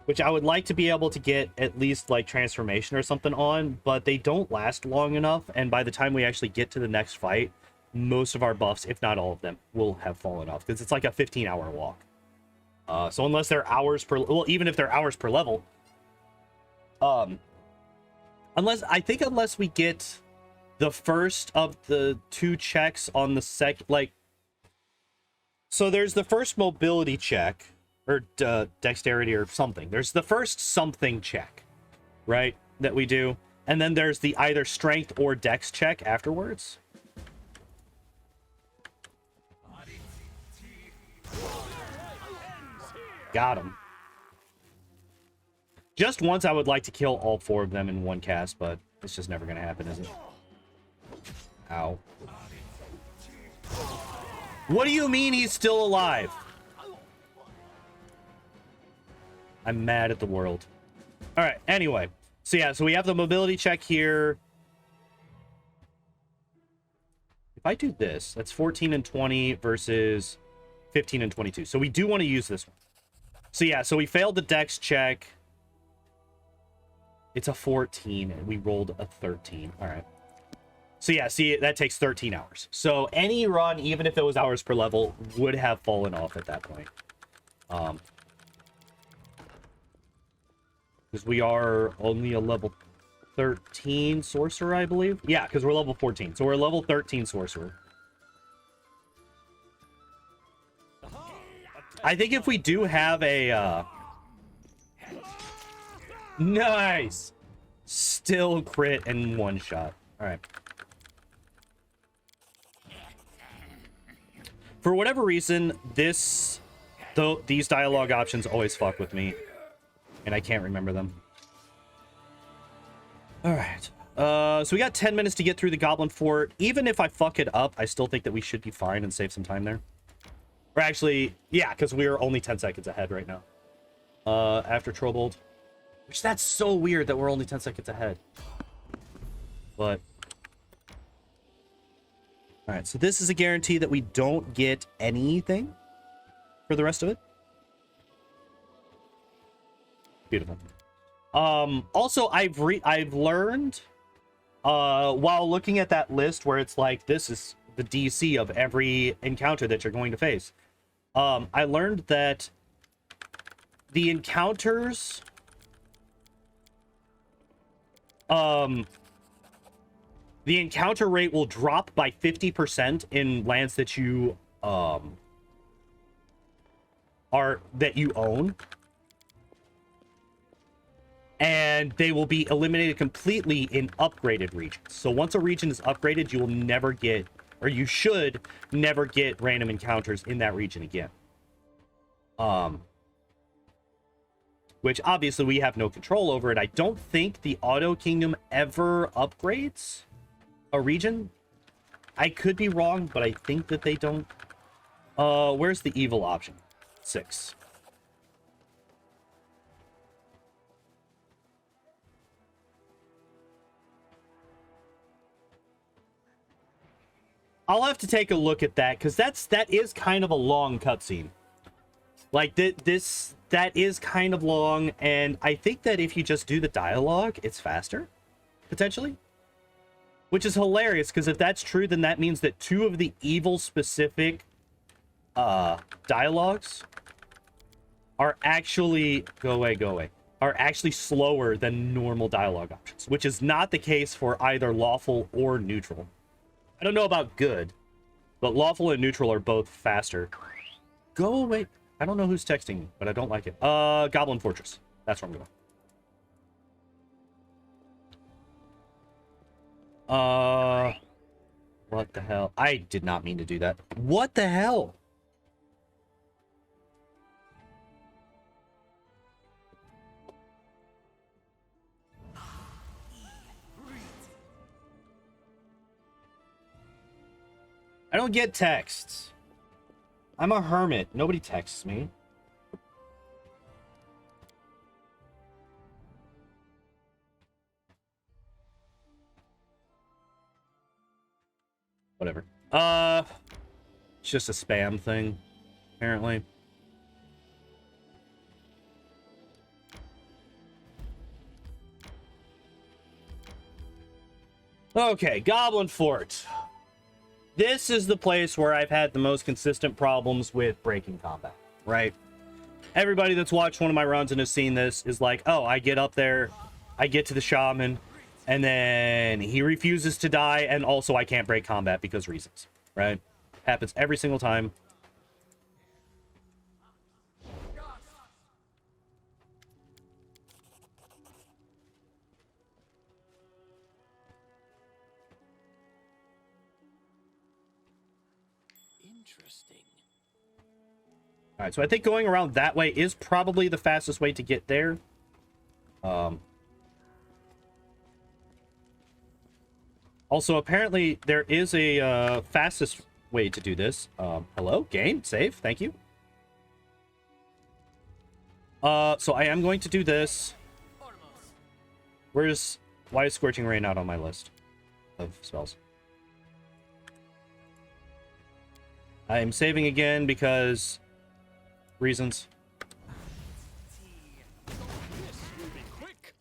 which I would like to be able to get at least like transformation or something on, but they don't last long enough, and by the time we actually get to the next fight, most of our buffs, if not all of them, will have fallen off, because it's like a 15-hour walk. So unless they're hours per, well, even if they're hours per level, unless we get the first of the 2 checks on the like, So there's the first mobility check, or dexterity or something. There's the first something check, right, that we do. And then there's the either strength or dex check afterwards. Got him. Just once I would like to kill all 4 of them in one cast, but it's just never going to happen, is it? Ow. What do you mean he's still alive? I'm mad at the world. All right, anyway. So yeah, so we have the mobility check here. If I do this, that's 14 and 20 versus 15 and 22. So we do want to use this one. So yeah, so we failed the dex check. It's a 14, and we rolled a 13. All right. So yeah, see, that takes 13 hours. So any run, even if it was hours per level, would have fallen off at that point. Because we are only a level 13 sorcerer, I believe. Yeah, because we're level 14. So we're a level 13 sorcerer. I think if we do have a... Nice! Still crit and one shot. Alright. For whatever reason, these dialogue options always fuck with me. And I can't remember them. Alright. So we got 10 minutes to get through the Goblin Fort. Even if I fuck it up, I still think that we should be fine and save some time there. Or actually, yeah, because we are only 10 seconds ahead right now. After Trollbold. Which, that's so weird that we're only 10 seconds ahead. But... Alright, so this is a guarantee that we don't get anything for the rest of it. Beautiful. Also, I've learned, while looking at that list where it's like, this is the DC of every encounter that you're going to face. I learned that the encounters... the encounter rate will drop by 50% in lands that you own, and they will be eliminated completely in upgraded regions. So once a region is upgraded, you will never get, or you should never get, random encounters in that region again. Which obviously we have no control over it. I don't think the Auto Kingdom ever upgrades a region. I could be wrong, but I think that they don't. Where's the evil option? 6. I'll have to take a look at that, because that is kind of a long cutscene. Like, that is kind of long, and I think that if you just do the dialogue, it's faster, potentially. Which is hilarious, because if that's true, then that means that 2 of the evil-specific dialogues are actually... Go away. Are actually slower than normal dialogue options, which is not the case for either lawful or neutral. I don't know about good, but lawful and neutral are both faster. Go away. I don't know who's texting me, but I don't like it. Goblin Fortress. That's where I'm going. What the hell? I did not mean to do that. What the hell? I don't get texts. I'm a hermit. Nobody texts me. Whatever. It's just a spam thing, apparently. Okay, Goblin Fort. This is the place where I've had the most consistent problems with breaking combat, right? Everybody that's watched one of my runs and has seen this is like, oh, I get up there, I get to the shaman, and then he refuses to die, and also I can't break combat because reasons, right? Happens every single time. Interesting. All right, so I think going around that way is probably the fastest way to get there. Also, apparently, there is a fastest way to do this. Hello? Game? Save? Thank you. So I am going to do this. Why is Scorching Ray not on my list of spells? I am saving again because reasons.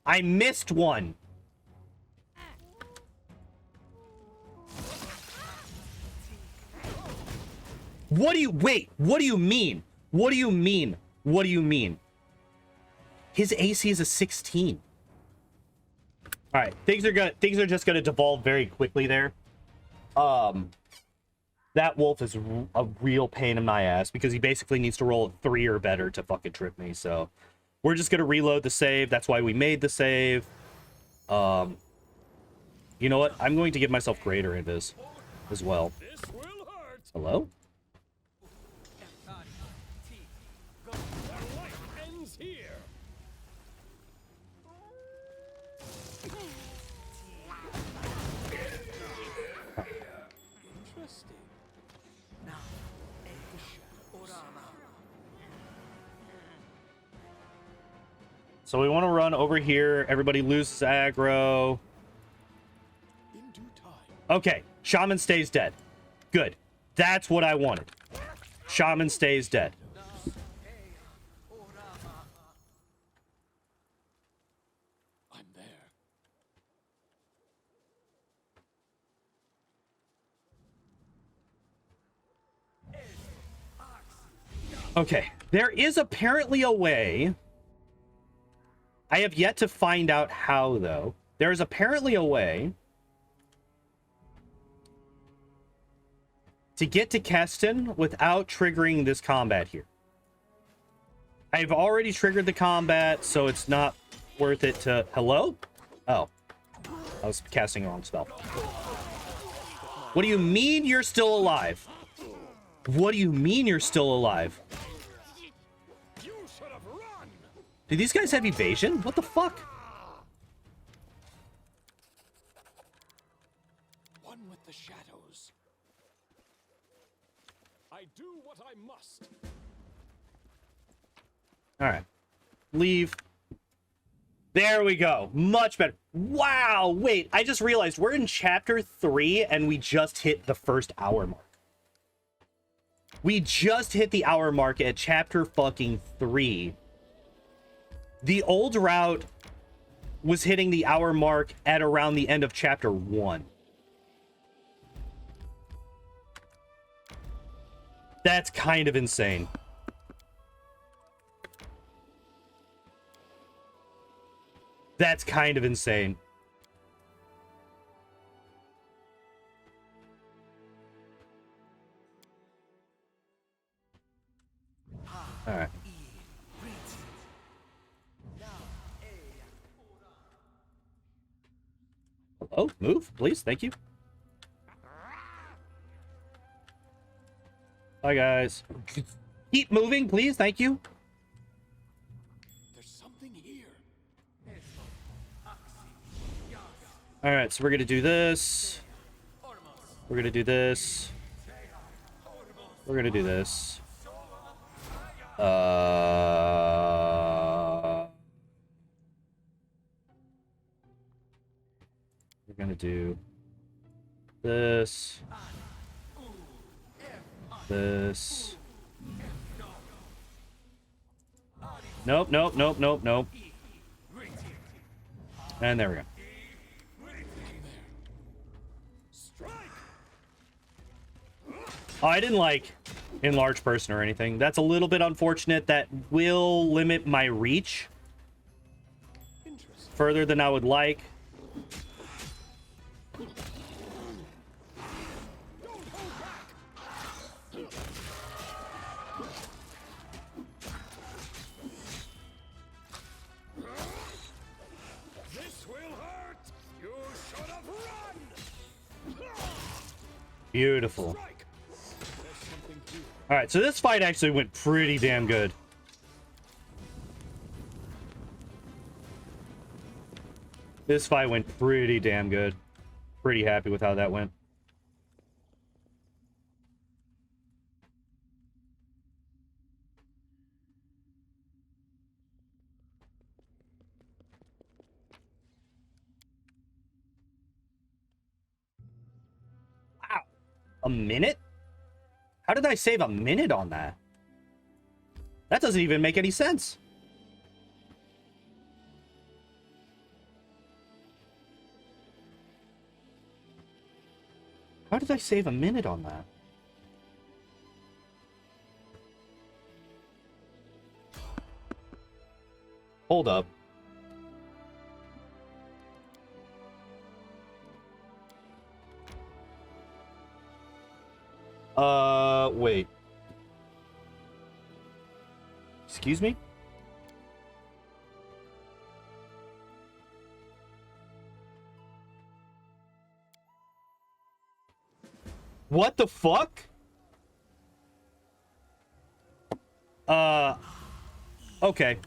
I missed one. What do you wait? What do you mean? What do you mean? What do you mean? His AC is a 16. All right, things are just gonna devolve very quickly there. That wolf is a real pain in my ass because he basically needs to roll a 3 or better to fucking trip me. So we're just gonna reload the save. That's why we made the save. You know what? I'm going to give myself greater in this as well. This will hurt. Hello? The life ends here. Interesting. Now, So we want to run over here. Everybody loses aggro. In due time. Okay, Shaman stays dead. Good. That's what I wanted. Shaman stays dead. I'm there. Okay, there is apparently a way. I have yet to find out how, though. There is apparently a way to get to Keston without triggering this combat here. I've already triggered the combat, so it's not worth it to... Hello? Oh. I was casting the wrong spell. What do you mean you're still alive? What do you mean you're still alive? You should have run. Do these guys have evasion? What the fuck? One with the shadows. I do what I must. All right. Leave. There we go. Much better. Wow. Wait, I just realized we're in chapter 3 and we just hit the first hour mark. We just hit the hour mark at chapter fucking 3. The old route was hitting the hour mark at around the end of chapter 1. That's kind of insane. That's kind of insane. All right. Oh, move, please. Thank you. Bye, guys. Keep moving, please. Thank you. There's something here. All right, so we're going to do this. We're going to do this. We're going to do this. We're going to do this. This. Nope, nope, nope, nope, nope. And there we go. Oh, I didn't like enlarge person or anything. That's a little bit unfortunate. That will limit my reach further than I would like. This will hurt. You should have run. Beautiful. Strike. There's something All right, so this fight actually went pretty damn good. This fight went pretty damn good. Pretty happy with how that went. Wow. A minute? How did I save a minute on that? That doesn't even make any sense. How did I save a minute on that? Hold up. Wait. Excuse me? What the fuck? Okay.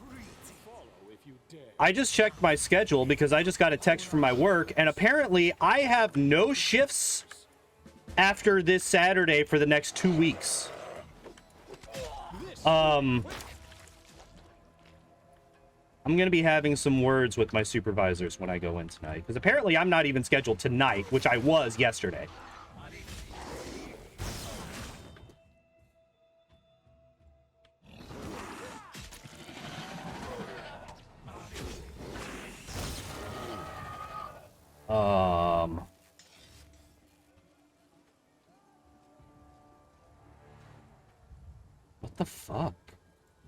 I just checked my schedule because I just got a text from my work, and apparently I have no shifts after this Saturday for the next 2 weeks. I'm gonna be having some words with my supervisors when I go in tonight, because apparently I'm not even scheduled tonight, which I was yesterday. What the fuck?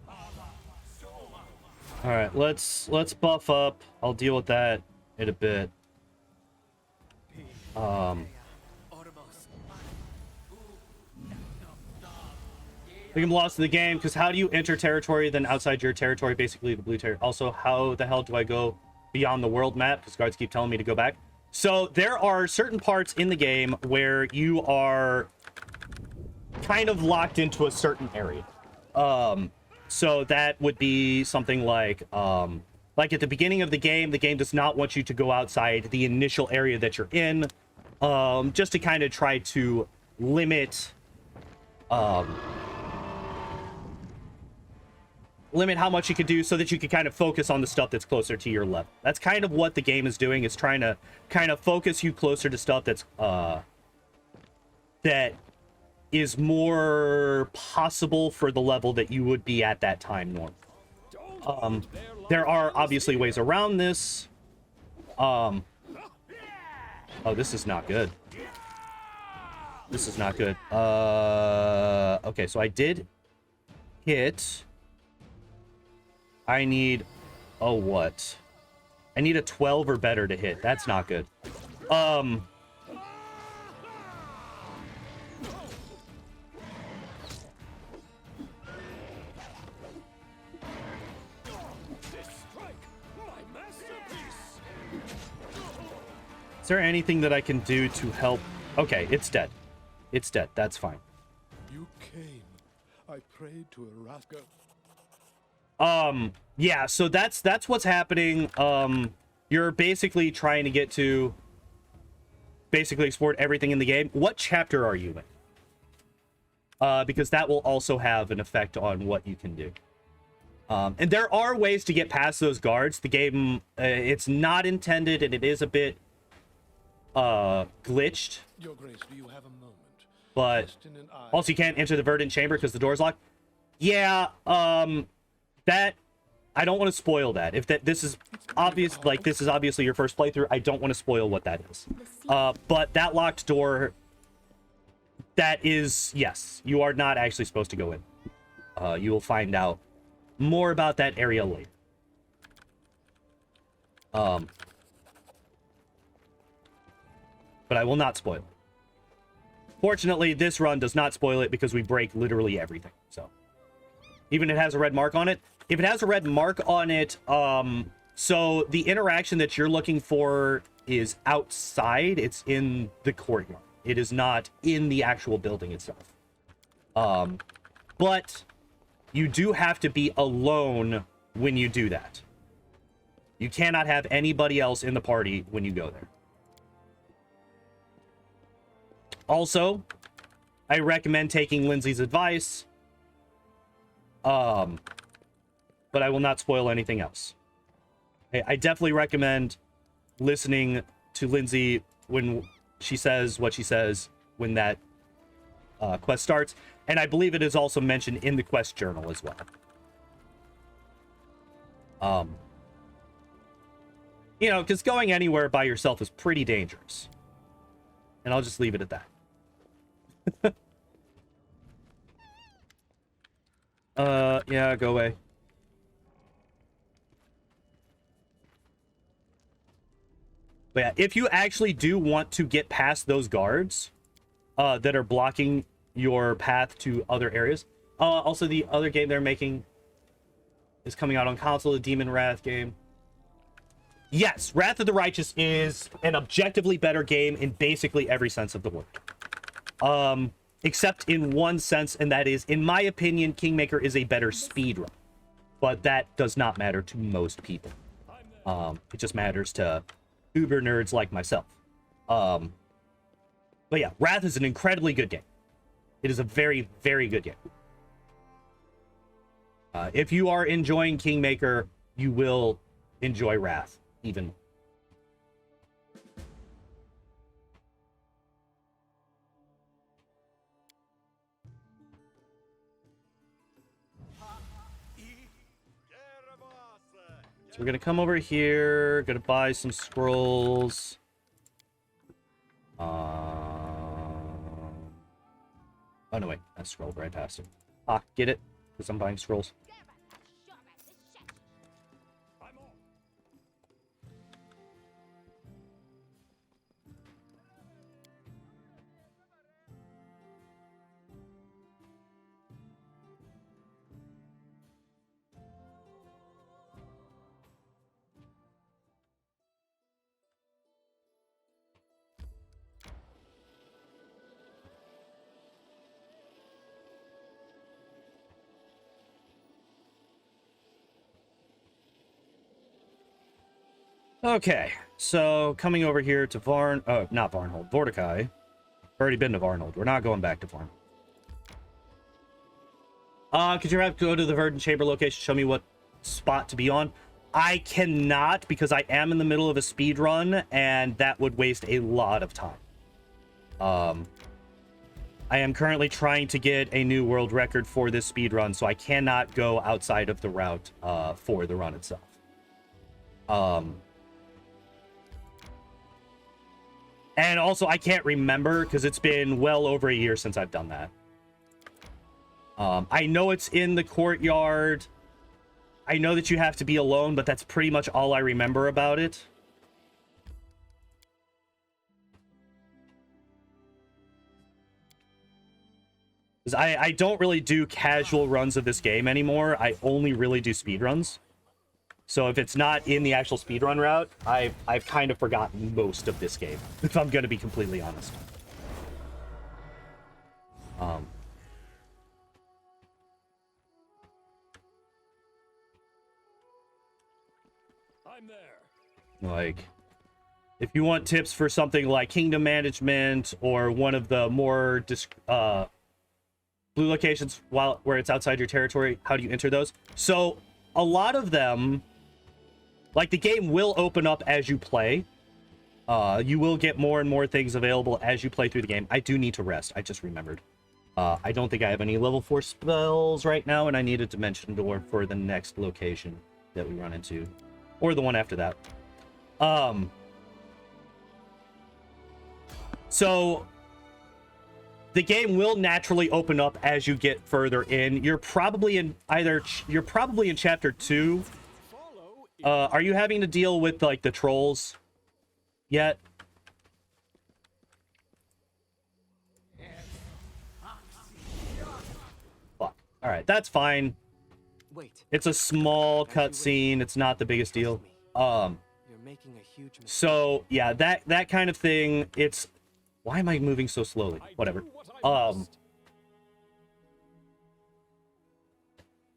All right, let's buff up. I'll deal with that in a bit. I think I'm lost in the game because how do you enter territory then outside your territory, basically the blue territory? Also, how the hell do I go beyond the world map? Because guards keep telling me to go back. So there are certain parts in the game where you are kind of locked into a certain area. So that would be something like at the beginning of the game does not want you to go outside the initial area that you're in, just to kind of try to limit how much you could do so that you can kind of focus on the stuff that's closer to your level. That's kind of what the game is doing, is trying to kind of focus you closer to stuff that's that is more possible for the level that you would be at that time normally. There are obviously ways around this. Oh, this is not good. This is not good. Okay, so I did hit. I need, oh, what? I need a 12 or better to hit. That's not good. Is there anything that I can do to help? Okay, it's dead. It's dead. That's fine. You came. I prayed to Araska. Yeah, so that's what's happening. You're basically trying to get to basically export everything in the game. What chapter are you in? Because that will also have an effect on what you can do. And there are ways to get past those guards. The game, it's not intended, and it is a bit glitched. Your Grace, do you have a moment? But also you can't enter the verdant chamber because the door's locked. Yeah, that I don't want to spoil that. If this is obvious, like this is obviously your first playthrough, I don't want to spoil what that is. But that locked door, that is, yes, you are not actually supposed to go in. You will find out more about that area later. But I will not spoil it. Fortunately, this run does not spoil it because we break literally everything. So even if it has a red mark on it. If it has a red mark on it, so the interaction that you're looking for is outside. It's in the courtyard. It is not in the actual building itself. But you do have to be alone when you do that. You cannot have anybody else in the party when you go there. Also, I recommend taking Lindsay's advice. But I will not spoil anything else. I definitely recommend listening to Lindsay when she says what she says when that quest starts. And I believe it is also mentioned in the quest journal as well. You know, because going anywhere by yourself is pretty dangerous. And I'll just leave it at that. Yeah, go away. But yeah, if you actually do want to get past those guards that are blocking your path to other areas. Also, the other game they're making is coming out on console, the Demon Wrath game. Yes, Wrath of the Righteous is an objectively better game in basically every sense of the word. Except in one sense, and that is, in my opinion, Kingmaker is a better speedrun. But that does not matter to most people. It just matters to uber nerds like myself. But yeah, Wrath is an incredibly good game. It is a very, very good game. If you are enjoying Kingmaker, you will enjoy Wrath even more. So we're gonna come over here, gonna buy some scrolls. Oh no, wait, I scrolled right past it. Ah, get it? Because I'm buying scrolls. Okay, so coming over here to not Varnhold, Vordekai. Already been to Varnhold. We're not going back to Varnhold. Could you have to go to the Verdant Chamber location, show me what spot to be on? I cannot, because I am in the middle of a speed run, and that would waste a lot of time. I am currently trying to get a new world record for this speed run, so I cannot go outside of the route for the run itself. And also, I can't remember, because it's been well over a year since I've done that. I know it's in the courtyard. I know that you have to be alone, but that's pretty much all I remember about it. Because I don't really do casual runs of this game anymore. I only really do speedruns. So if it's not in the actual speedrun route, I've kind of forgotten most of this game, if I'm going to be completely honest. I'm there. Like, if you want tips for something like kingdom management or one of the more blue locations where it's outside your territory, how do you enter those? So a lot of them, like, the game will open up as you play. You will get more and more things available as you play through the game. I do need to rest. I just remembered. I don't think I have any level 4 spells right now, and I need a dimension door for the next location that we run into. Or the one after that. So the game will naturally open up as you get further in. You're probably in chapter 2. Are you having to deal with, like, the trolls yet? Fuck. All right, that's fine. Wait. It's a small cutscene. It's not the biggest deal. You're making a huge mistake. So yeah, that kind of thing. It's, why am I moving so slowly? Whatever.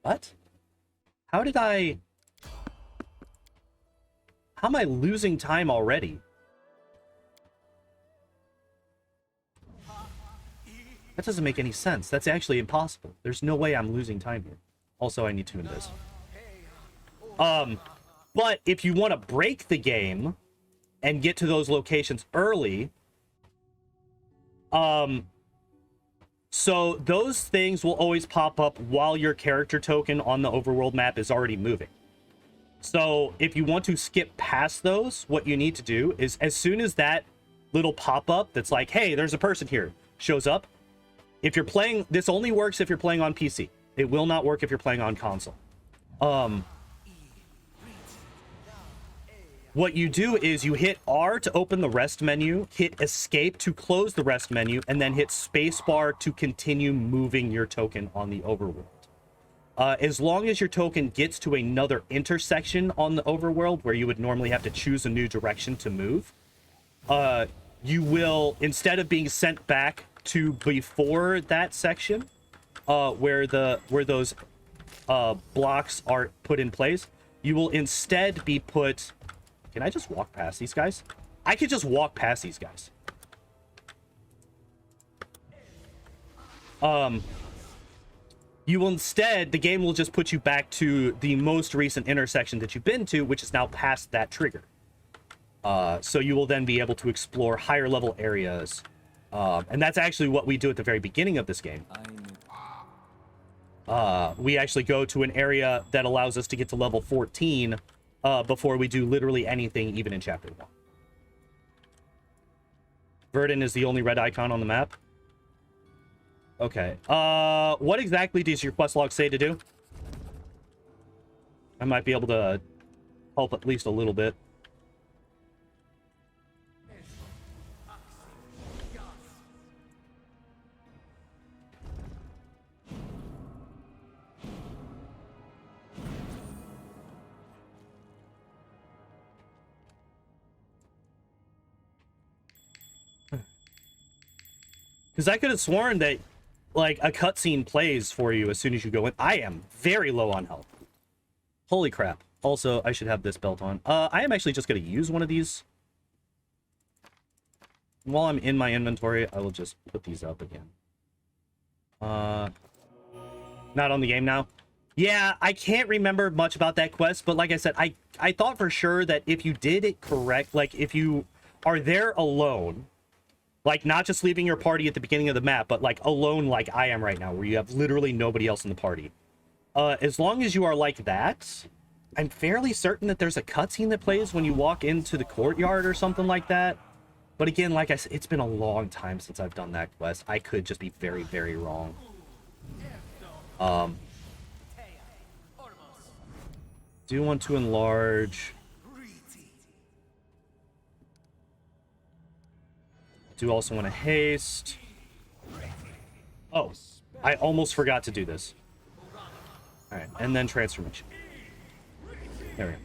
What? How am I losing time already? That doesn't make any sense. That's actually impossible. There's no way I'm losing time here. Also, I need to tune this. But if you want to break the game and get to those locations early, so those things will always pop up while your character token on the overworld map is already moving. So if you want to skip past those, what you need to do is as soon as that little pop-up that's like, hey, there's a person here, shows up, if you're playing, this only works if you're playing on PC. It will not work if you're playing on console. What you do is you hit R to open the rest menu, hit escape to close the rest menu, and then hit spacebar to continue moving your token on the overworld. As long as your token gets to another intersection on the overworld where you would normally have to choose a new direction to move, you will, instead of being sent back to before that section, where those blocks are put in place, you will instead be put... Can I just walk past these guys? I could just walk past these guys. You will instead, the game will just put you back to the most recent intersection that you've been to, which is now past that trigger. So you will then be able to explore higher level areas. And that's actually what we do at the very beginning of this game. We actually go to an area that allows us to get to level 14 before we do literally anything, even in chapter 1. Verdant is the only red icon on the map. Okay. What exactly does your quest log say to do? I might be able to help at least a little bit. Because I could have sworn that, like, a cutscene plays for you as soon as you go in. I am very low on health. Holy crap. Also, I should have this belt on. I am actually just going to use one of these. While I'm in my inventory, I will just put these up again. Not on the game now. Yeah, I can't remember much about that quest, but like I said, I thought for sure that if you did it correct, like, if you are there alone... Like, not just leaving your party at the beginning of the map, but, like, alone like I am right now, where you have literally nobody else in the party. As long as you are like that, I'm fairly certain that there's a cutscene that plays when you walk into the courtyard or something like that. But again, like I said, it's been a long time since I've done that quest. I could just be very, very wrong. Do want to enlarge... Do also want to haste. Oh, I almost forgot to do this. All right, and then transformation. There we go.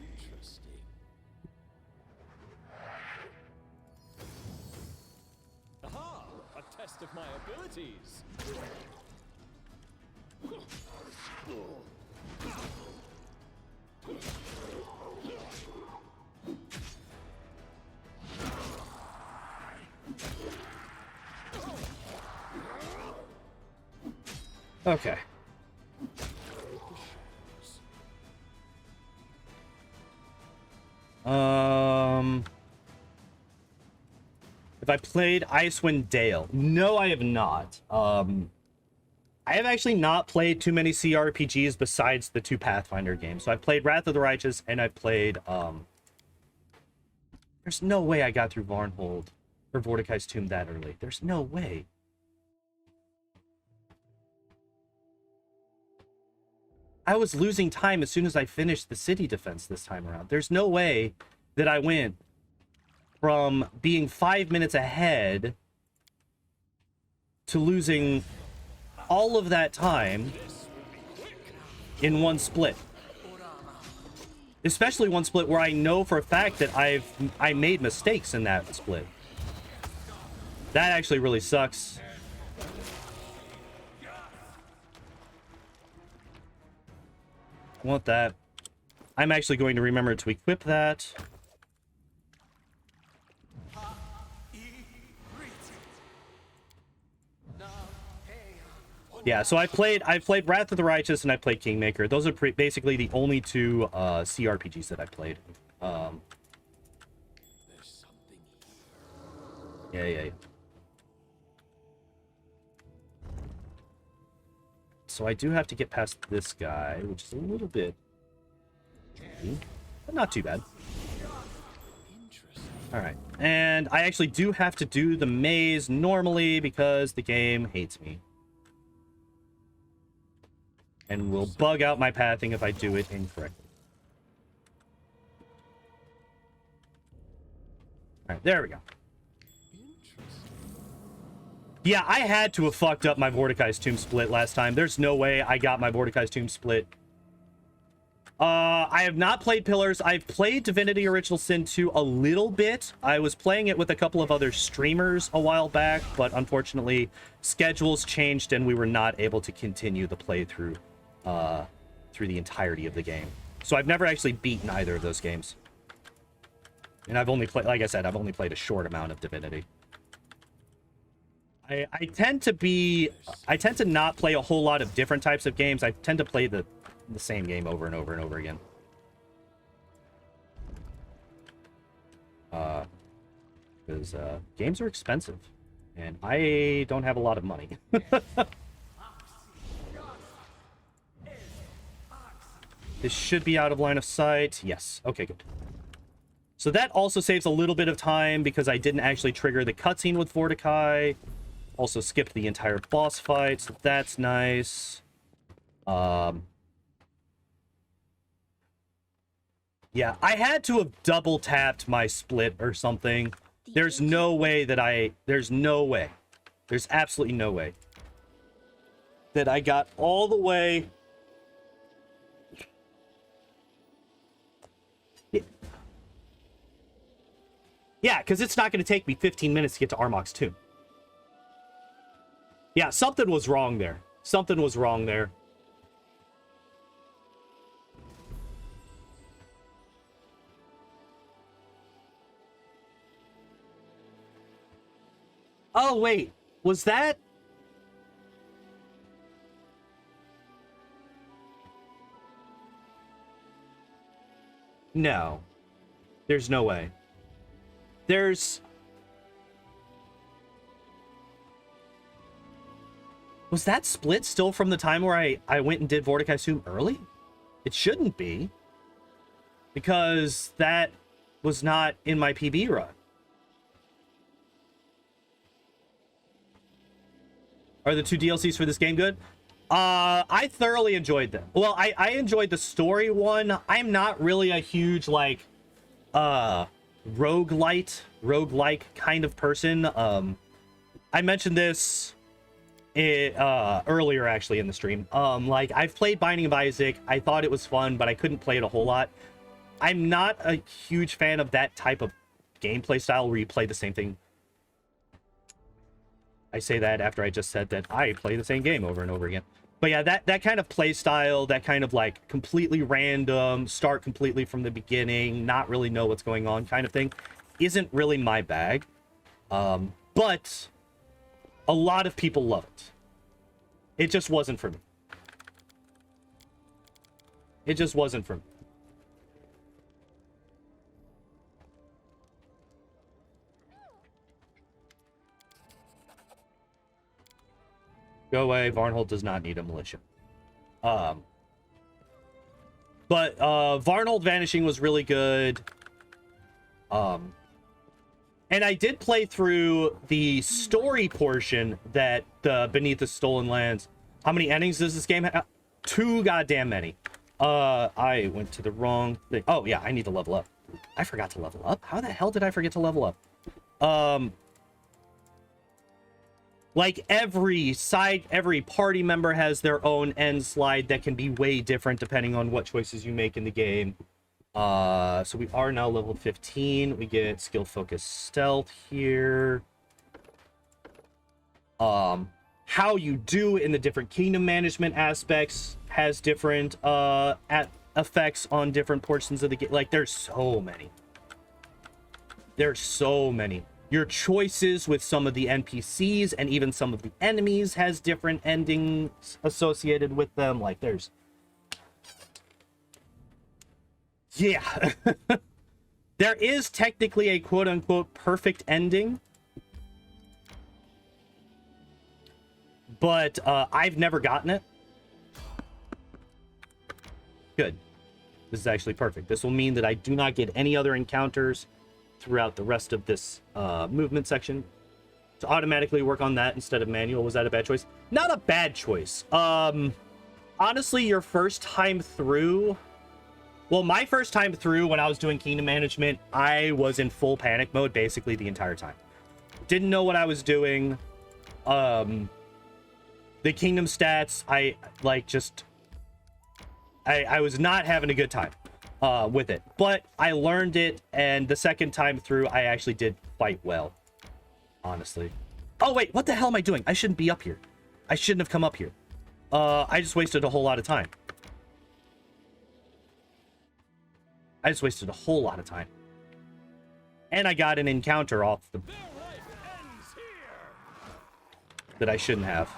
Aha! A test of my abilities. Okay. If I played Icewind Dale? No, I have not. I have actually not played too many CRPGs besides the 2 Pathfinder games. So I played Wrath of the Righteous, and I played, There's no way I got through Varnhold, or Vordekai's Tomb that early. There's no way. I was losing time as soon as I finished the city defense this time around. There's no way that I went from being 5 minutes ahead to losing all of that time in one split. Especially one split where I know for a fact that I made mistakes in that split. That actually really sucks. want that. I'm actually going to remember to equip that. Yeah, so I've played Wrath of the Righteous and I played Kingmaker. Those are basically the only two CRPGs that I've played. Yeah. So I do have to get past this guy, which is a little bit tricky, but not too bad. Alright, and I actually do have to do the maze normally because the game hates me. And will bug out my pathing if I do it incorrectly. Alright, there we go. Yeah, I had to have fucked up my Vordekai Tomb split last time. There's no way I got my Vordekai Tomb split. I have not played Pillars. I've played Divinity Original Sin 2 a little bit. I was playing it with a couple of other streamers a while back, but unfortunately, schedules changed and we were not able to continue the playthrough through the entirety of the game. So I've never actually beaten either of those games. And I've only played, like I said, I've only played a short amount of Divinity. I tend to not play a whole lot of different types of games. I tend to play the same game over and over and over again. Because games are expensive. And I don't have a lot of money. This should be out of line of sight. Yes. Okay, good. So that also saves a little bit of time because I didn't actually trigger the cutscene with Vordekai. Also skipped the entire boss fight, so that's nice. Yeah, I had to have double tapped my split or something. There's no way that there's no way. There's absolutely no way that I got all the way. Yeah, because it's not going to take me 15 minutes to get to Armok's tomb. Yeah, something was wrong there. Something was wrong there. Oh, wait. Was that... No. There's no way. There's... Was that split still from the time where I went and did Vordekai Tomb early? It shouldn't be. Because that was not in my PB run. Are the two DLCs for this game good? I thoroughly enjoyed them. Well, I enjoyed the story one. I'm not really a huge, like, roguelike kind of person. I mentioned this earlier, actually, in the stream. Like, I've played Binding of Isaac. I thought it was fun, but I couldn't play it a whole lot. I'm not a huge fan of that type of gameplay style where you play the same thing. I say that after I just said that I play the same game over and over again. But yeah, that kind of play style, that kind of like completely random, start completely from the beginning, not really know what's going on kind of thing, isn't really my bag. But a lot of people love it. It just wasn't for me. It just wasn't for me. Go away. Varnhold does not need a militia. But Varnhold Vanishing was really good. And I did play through the story portion that Beneath the Stolen Lands. How many endings does this game have? 2 goddamn many. I went to the wrong thing. Oh, yeah, I need to level up. I forgot to level up. How the hell did I forget to level up? Like every party member has their own end slide that can be way different depending on what choices you make in the game. So we are now level 15. We get skill focus stealth here. How you do in the different kingdom management aspects has different effects on different portions of the game. Like, there's so many. There's so many. Your choices with some of the NPCs and even some of the enemies has different endings associated with them. Like, there's... Yeah. There is technically a quote-unquote perfect ending. But I've never gotten it. Good. This is actually perfect. This will mean that I do not get any other encounters throughout the rest of this movement section. To automatically work on that instead of manual, was that a bad choice? Not a bad choice. Honestly, your first time through... Well, my first time through when I was doing kingdom management, I was in full panic mode basically the entire time. Didn't know what I was doing. The kingdom stats, I was not having a good time with it. But I learned it, and the second time through, I actually did quite well. Honestly. Oh, wait, what the hell am I doing? I shouldn't be up here. I shouldn't have come up here. I just wasted a whole lot of time. I just wasted a whole lot of time. And I got an encounter off the... that I shouldn't have.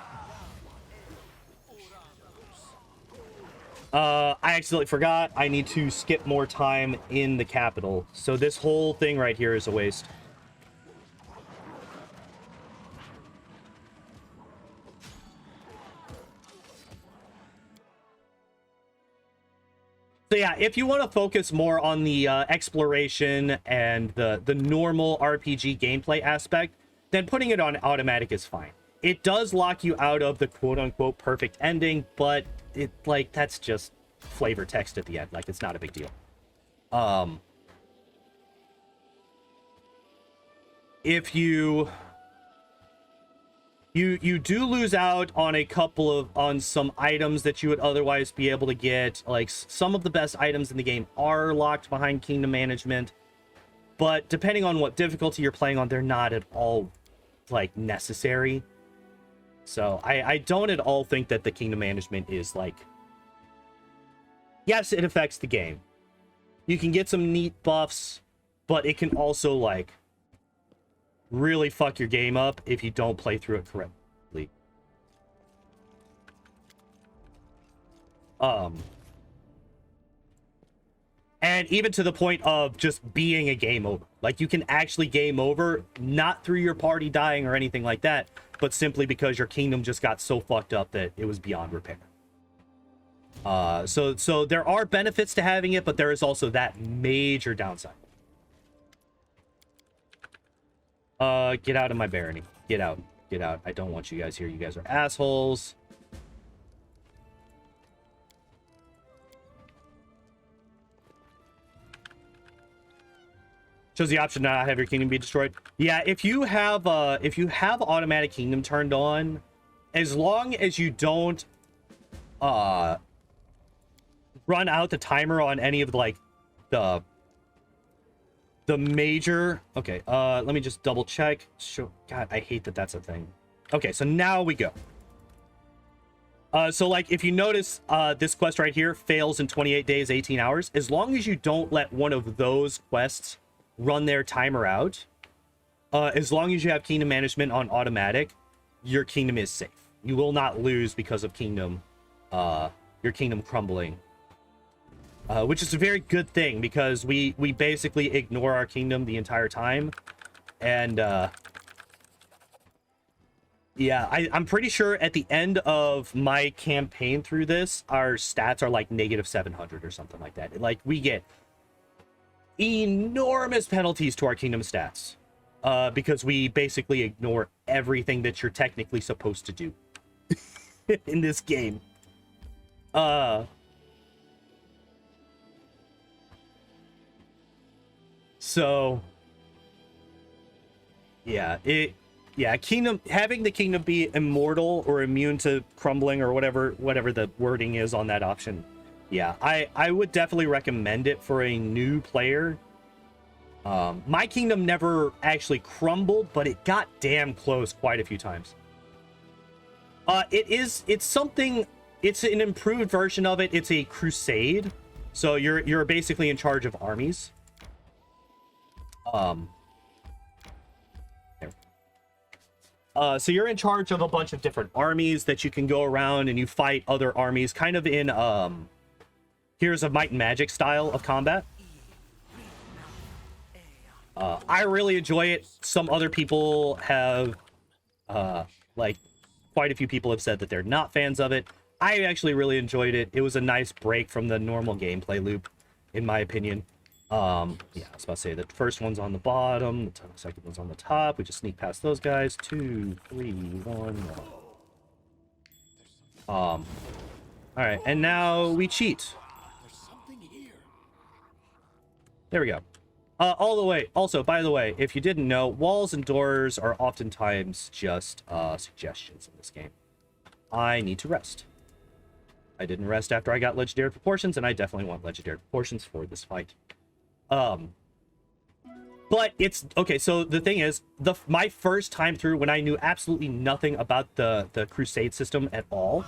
I accidentally forgot. I need to skip more time in the capital. So this whole thing right here is a waste. So yeah, if you want to focus more on the exploration and the normal RPG gameplay aspect, then putting it on automatic is fine. It does lock you out of the quote-unquote perfect ending, but it, like, that's just flavor text at the end. Like, it's not a big deal. If you do lose out on a couple of, on some items that you would otherwise be able to get. Like, some of the best items in the game are locked behind kingdom management, but depending on what difficulty you're playing on, they're not at all, like, necessary. So I don't at all think that the kingdom management is, like... Yes, it affects the game. You can get some neat buffs, but it can also, like, really fuck your game up if you don't play through it correctly. And even to the point of just being a game over. Like, you can actually game over, not through your party dying or anything like that, but simply because your kingdom just got so fucked up that it was beyond repair. So there are benefits to having it, but there is also that major downside. Get out of my barony. Get out. Get out. I don't want you guys here. You guys are assholes. Shows the option to not have your kingdom be destroyed. Yeah, if you have automatic kingdom turned on, as long as you don't run out the timer on any of, like, the major... Okay, let me just double check. God, I hate that that's a thing. Okay, so now we go. So, like, if you notice, this quest right here fails in 28 days, 18 hours. As long as you don't let one of those quests run their timer out, as long as you have kingdom management on automatic, your kingdom is safe. You will not lose because of kingdom, your kingdom crumbling. Which is a very good thing, because we basically ignore our kingdom the entire time. And, yeah, I'm pretty sure at the end of my campaign through this, our stats are like -700 or something like that. Like, we get enormous penalties to our kingdom stats, because we basically ignore everything that you're technically supposed to do in this game. So, yeah, having the kingdom be immortal or immune to crumbling or whatever the wording is on that option. Yeah, I would definitely recommend it for a new player. My kingdom never actually crumbled, but it got damn close quite a few times. It's something it's an improved version of it. It's a crusade, so you're basically in charge of armies. So you're in charge of a bunch of different armies that you can go around and you fight other armies, kind of in Heroes of Might and Magic style of combat. I really enjoy it. Some other people have, like, quite a few people have said that they're not fans of it. I actually really enjoyed it. It was a nice break from the normal gameplay loop, in my opinion. Yeah, I was about to say the first one's on the bottom, the second one's on the top. We just sneak past those guys. 2, 3, 1. All right, and now we cheat. There we go. All the way. Also, by the way, if you didn't know, walls and doors are oftentimes just suggestions in this game. I need to rest. I didn't rest after I got legendary proportions, and I definitely want legendary proportions for this fight. But it's okay. So the thing is, my first time through, when I knew absolutely nothing about the crusade system at all,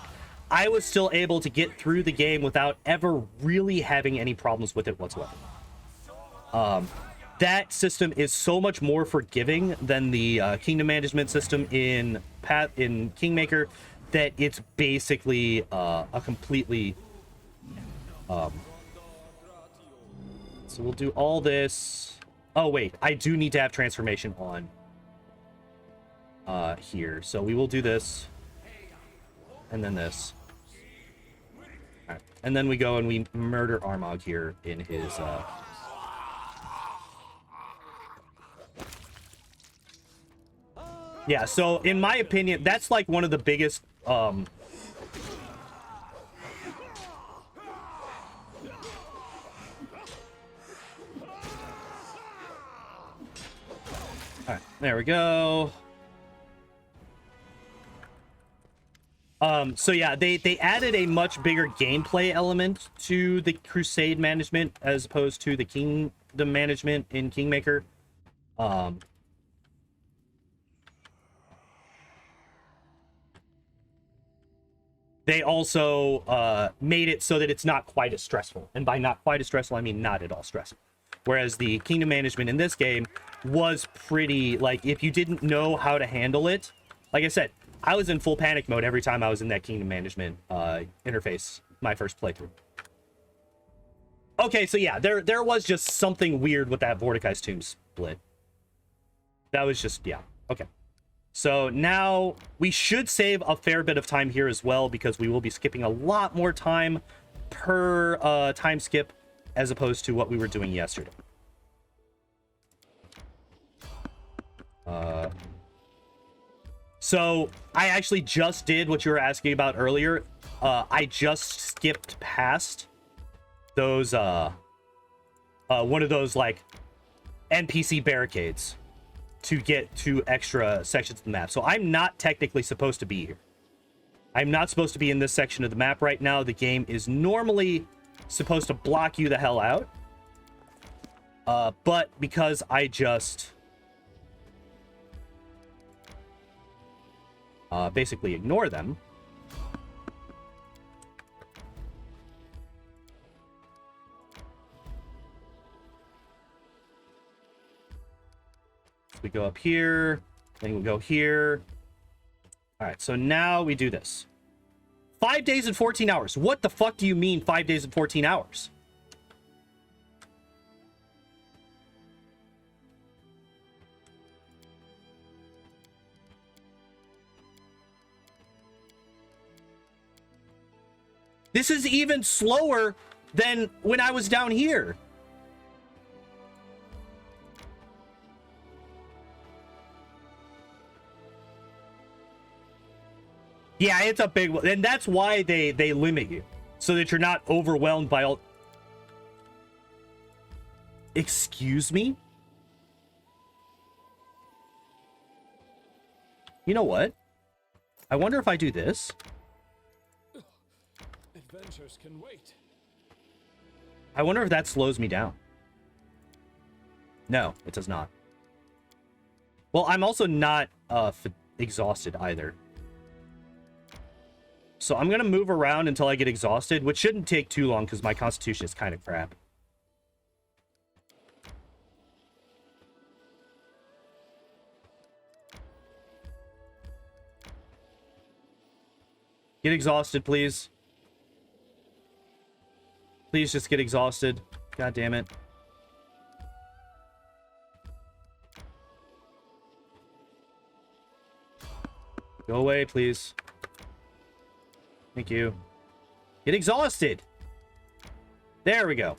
I was still able to get through the game without ever really having any problems with it whatsoever. That system is so much more forgiving than the kingdom management system in Kingmaker that it's basically a completely so we'll do all this. Oh wait, I do need to have transformation on here, so we will do this and then this. All right. And then we go and we murder Armagh here in his yeah, so in my opinion, that's like one of the biggest all right, there we go. So yeah, they added a much bigger gameplay element to the crusade management as opposed to the kingdom management in Kingmaker. They also made it so that it's not quite as stressful. And by not quite as stressful, I mean not at all stressful. Whereas the kingdom management in this game was pretty, like, if you didn't know how to handle it, like I said, I was in full panic mode every time I was in that kingdom management interface, my first playthrough. Okay, so yeah, there was just something weird with that Vordekai tomb split. That was just, yeah, okay. So now we should save a fair bit of time here as well, because we will be skipping a lot more time per time skip as opposed to what we were doing yesterday. So I actually just did what you were asking about earlier. I just skipped past those one of those like NPC barricades to get to extra sections of the map. So I'm not technically supposed to be here. I'm not supposed to be in this section of the map right now. The game is normally supposed to block you the hell out. But because I just basically ignore them, we go up here, then we go here. All right, so now we do this. 5 days and 14 hours. What the fuck do you mean 5 days and 14 hours? This is even slower than when I was down here. Yeah, it's a big one. And that's why they limit you. So that you're not overwhelmed by all... Excuse me? You know what? I wonder if I do this. Adventures can wait. I wonder if that slows me down. No, it does not. Well, I'm also not exhausted either. So I'm going to move around until I get exhausted, which shouldn't take too long because my constitution is kind of crap. Get exhausted, please. Please just get exhausted. God damn it. Go away, please. Thank you. Get exhausted. There we go.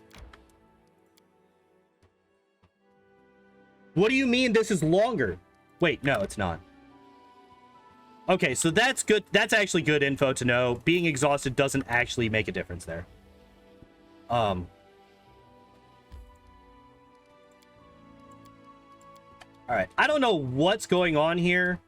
What do you mean this is longer? Wait, no, it's not. Okay, so that's good. That's actually good info to know. Being exhausted doesn't actually make a difference there. All right. I don't know what's going on here.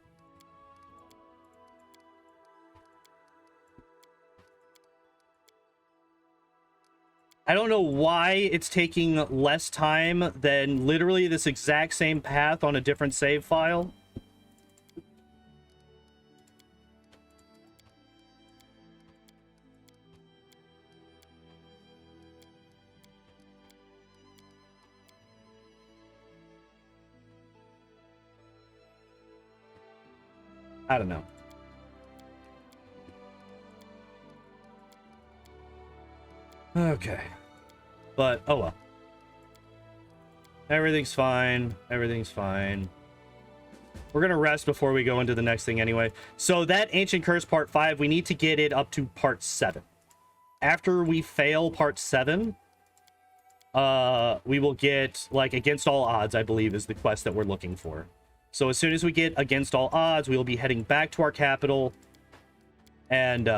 I don't know why it's taking less time than literally this exact same path on a different save file. I don't know. Okay. But, oh well. Everything's fine. Everything's fine. We're going to rest before we go into the next thing anyway. So that Ancient Curse Part 5, we need to get it up to Part 7. After we fail Part 7, we will get, like, Against All Odds, I believe, is the quest that we're looking for. So as soon as we get Against All Odds, we will be heading back to our capital. And,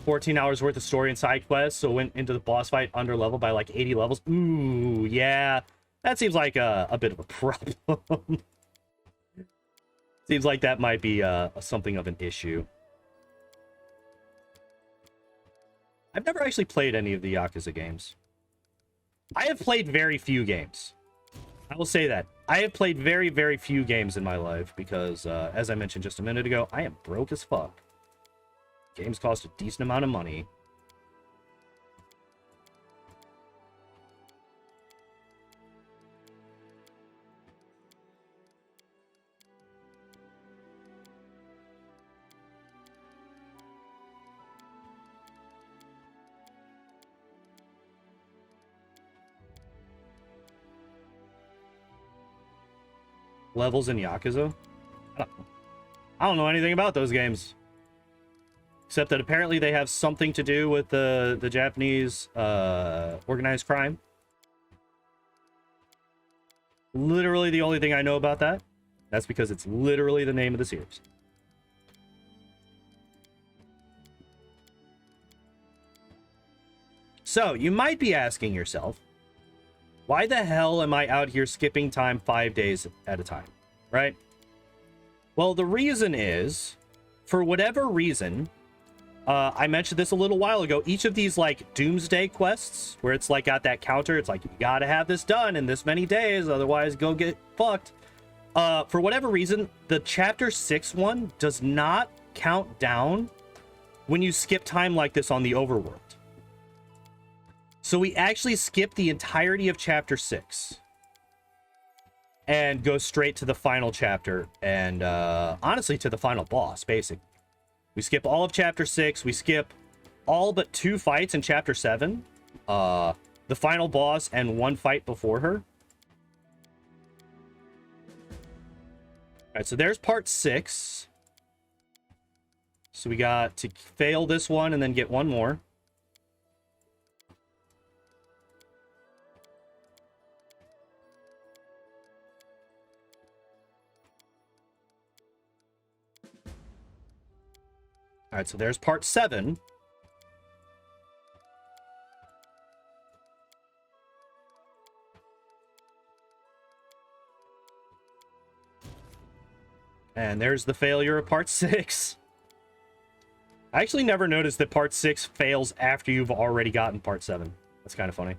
14 hours worth of story and side quests, so went into the boss fight under level by like 80 levels. Ooh, yeah. That seems like a bit of a problem. Seems like that might be something of an issue. I've never actually played any of the Yakuza games. I have played very few games. I will say that. I have played very, very few games in my life because, as I mentioned just a minute ago, I am broke as fuck. Games cost a decent amount of money. Levels in Yakuza? I don't know anything about those games. Except that apparently they have something to do with the Japanese organized crime. Literally the only thing I know about that. That's because it's literally the name of the series. So, you might be asking yourself, why the hell am I out here skipping time 5 days at a time, right? Well, the reason is, for whatever reason, I mentioned this a little while ago, each of these, like, doomsday quests, where it's, like, got that counter, it's like, you gotta have this done in this many days, otherwise go get fucked. For whatever reason, the Chapter 6 one does not count down when you skip time like this on the overworld. So we actually skip the entirety of Chapter 6 and go straight to the final chapter and, honestly, to the final boss, basically. We skip all of Chapter 6. We skip all but 2 fights in Chapter 7. The final boss and 1 fight before her. Alright, so there's Part 6. So we got to fail this one and then get 1 more. All right, so there's Part 7. And there's the failure of Part 6. I actually never noticed that Part 6 fails after you've already gotten Part 7. That's kind of funny.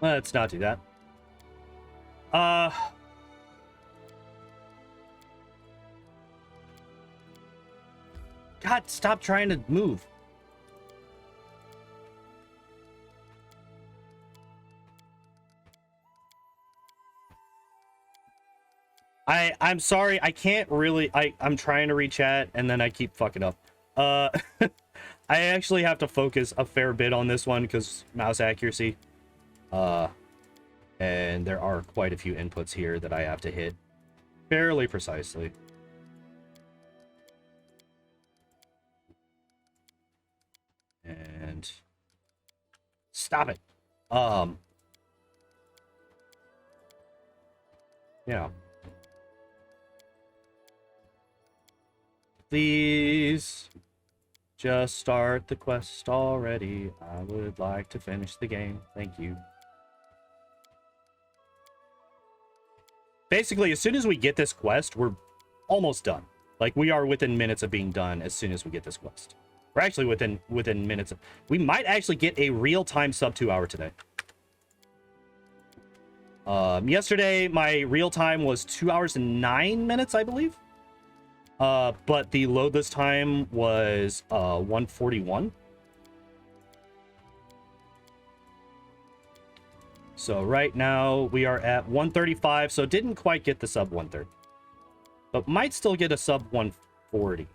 Let's not do that. God, stop trying to move. I'm sorry, I can't really. I'm trying to read chat and then I keep fucking up. I actually have to focus a fair bit on this one because mouse accuracy. And there are quite a few inputs here that I have to hit fairly precisely. And stop it. Yeah. Please just start the quest already. I would like to finish the game. Thank you. Basically, as soon as we get this quest, we're almost done. Like, we are within minutes of being done as soon as we get this quest. We're actually within minutes of... We might actually get a real-time sub 2 hour today. Yesterday, my real time was 2 hours and 9 minutes, I believe. But the loadless time was 141. So right now we are at 135, so didn't quite get the sub 130. But might still get a sub 140.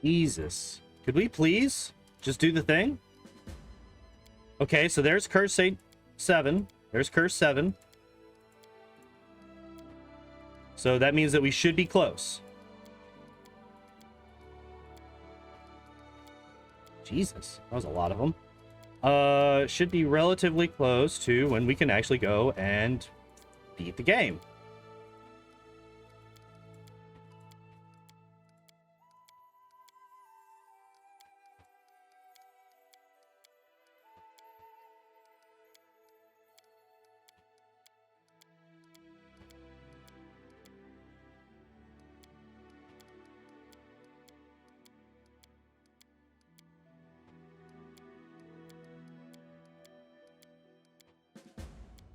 Jesus. Could we please just do the thing? Okay, so there's Curse 7. There's Curse 7. So that means that we should be close. Jesus, that was a lot of them. Should be relatively close to when we can actually go and beat the game.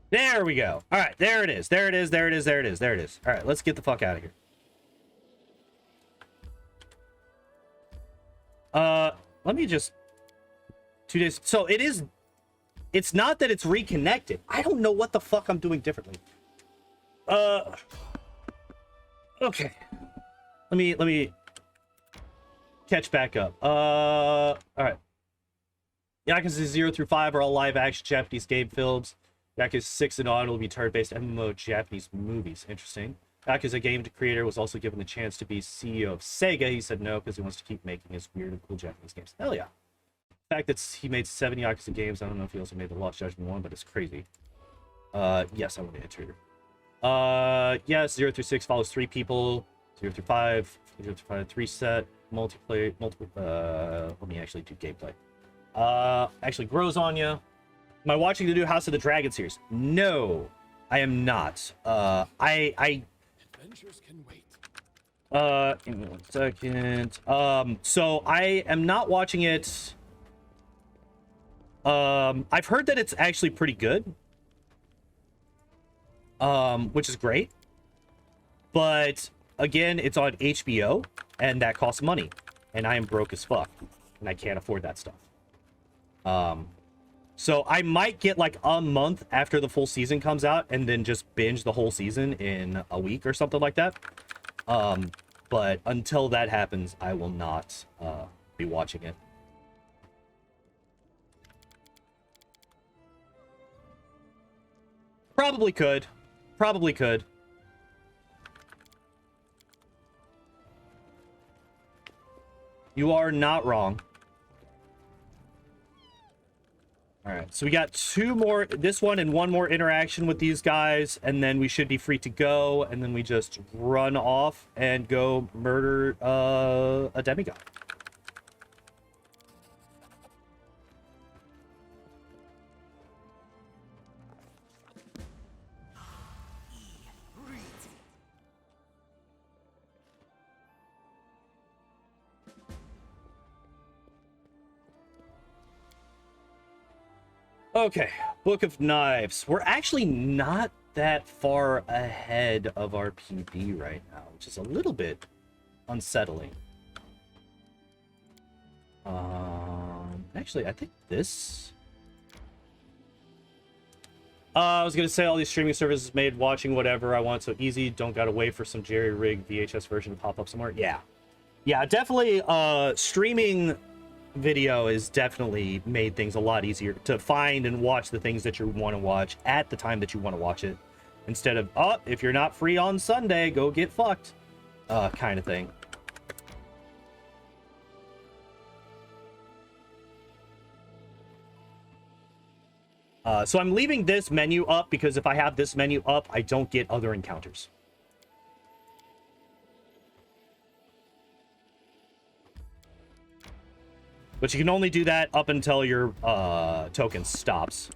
There we go. All right, there it is. There it is. There it is. There it is. There it is. All right, let's get the fuck out of here. Let me just 2 days. So it is. It's not that it's reconnected. I don't know what the fuck I'm doing differently. Okay. Let me catch back up. All right. Yakuza 0 through 5 are all live action Japanese game films. Yakuza 6 and on will be turn-based MMO Japanese movies. Interesting. Yakuza game creator was also given the chance to be CEO of Sega. He said no because he wants to keep making his weird and cool Japanese games. Hell yeah. The fact that he made 7 Yakuza games, I don't know if he also made the Lost Judgment one, but it's crazy. Yes, I want to enter. Yes, 0 through 6 follows 3 people. 0 through 5, 0 through 5, 3 set, multiplayer, let me actually do gameplay. Actually grows on you. Am I watching the new House of the Dragon series? No, I am not. Adventures can wait. Give me 1 second. So I am not watching it. I've heard that it's actually pretty good. Which is great. But again, it's on HBO and that costs money. And I am broke as fuck. And I can't afford that stuff. So I might get like a month after the full season comes out and then just binge the whole season in a week or something like that. But until that happens, I will not be watching it. Probably could. Probably could. You are not wrong. All right, so we got 2 more, this one and 1 more interaction with these guys, and then we should be free to go, and then we just run off and go murder a demigod. Okay, Book of Knives. We're actually not that far ahead of our PB right now, which is a little bit unsettling. Actually, I think this... I was gonna say all these streaming services made watching whatever I want so easy. Don't gotta wait for some jerry-rigged VHS version to pop up somewhere. Yeah, definitely. Streaming video has definitely made things a lot easier to find and watch the things that you want to watch at the time that you want to watch it, instead of, oh, if you're not free on Sunday, go get fucked, kind of thing. So I'm leaving this menu up because if I have this menu up, I don't get other encounters. But you can only do that up until your token stops.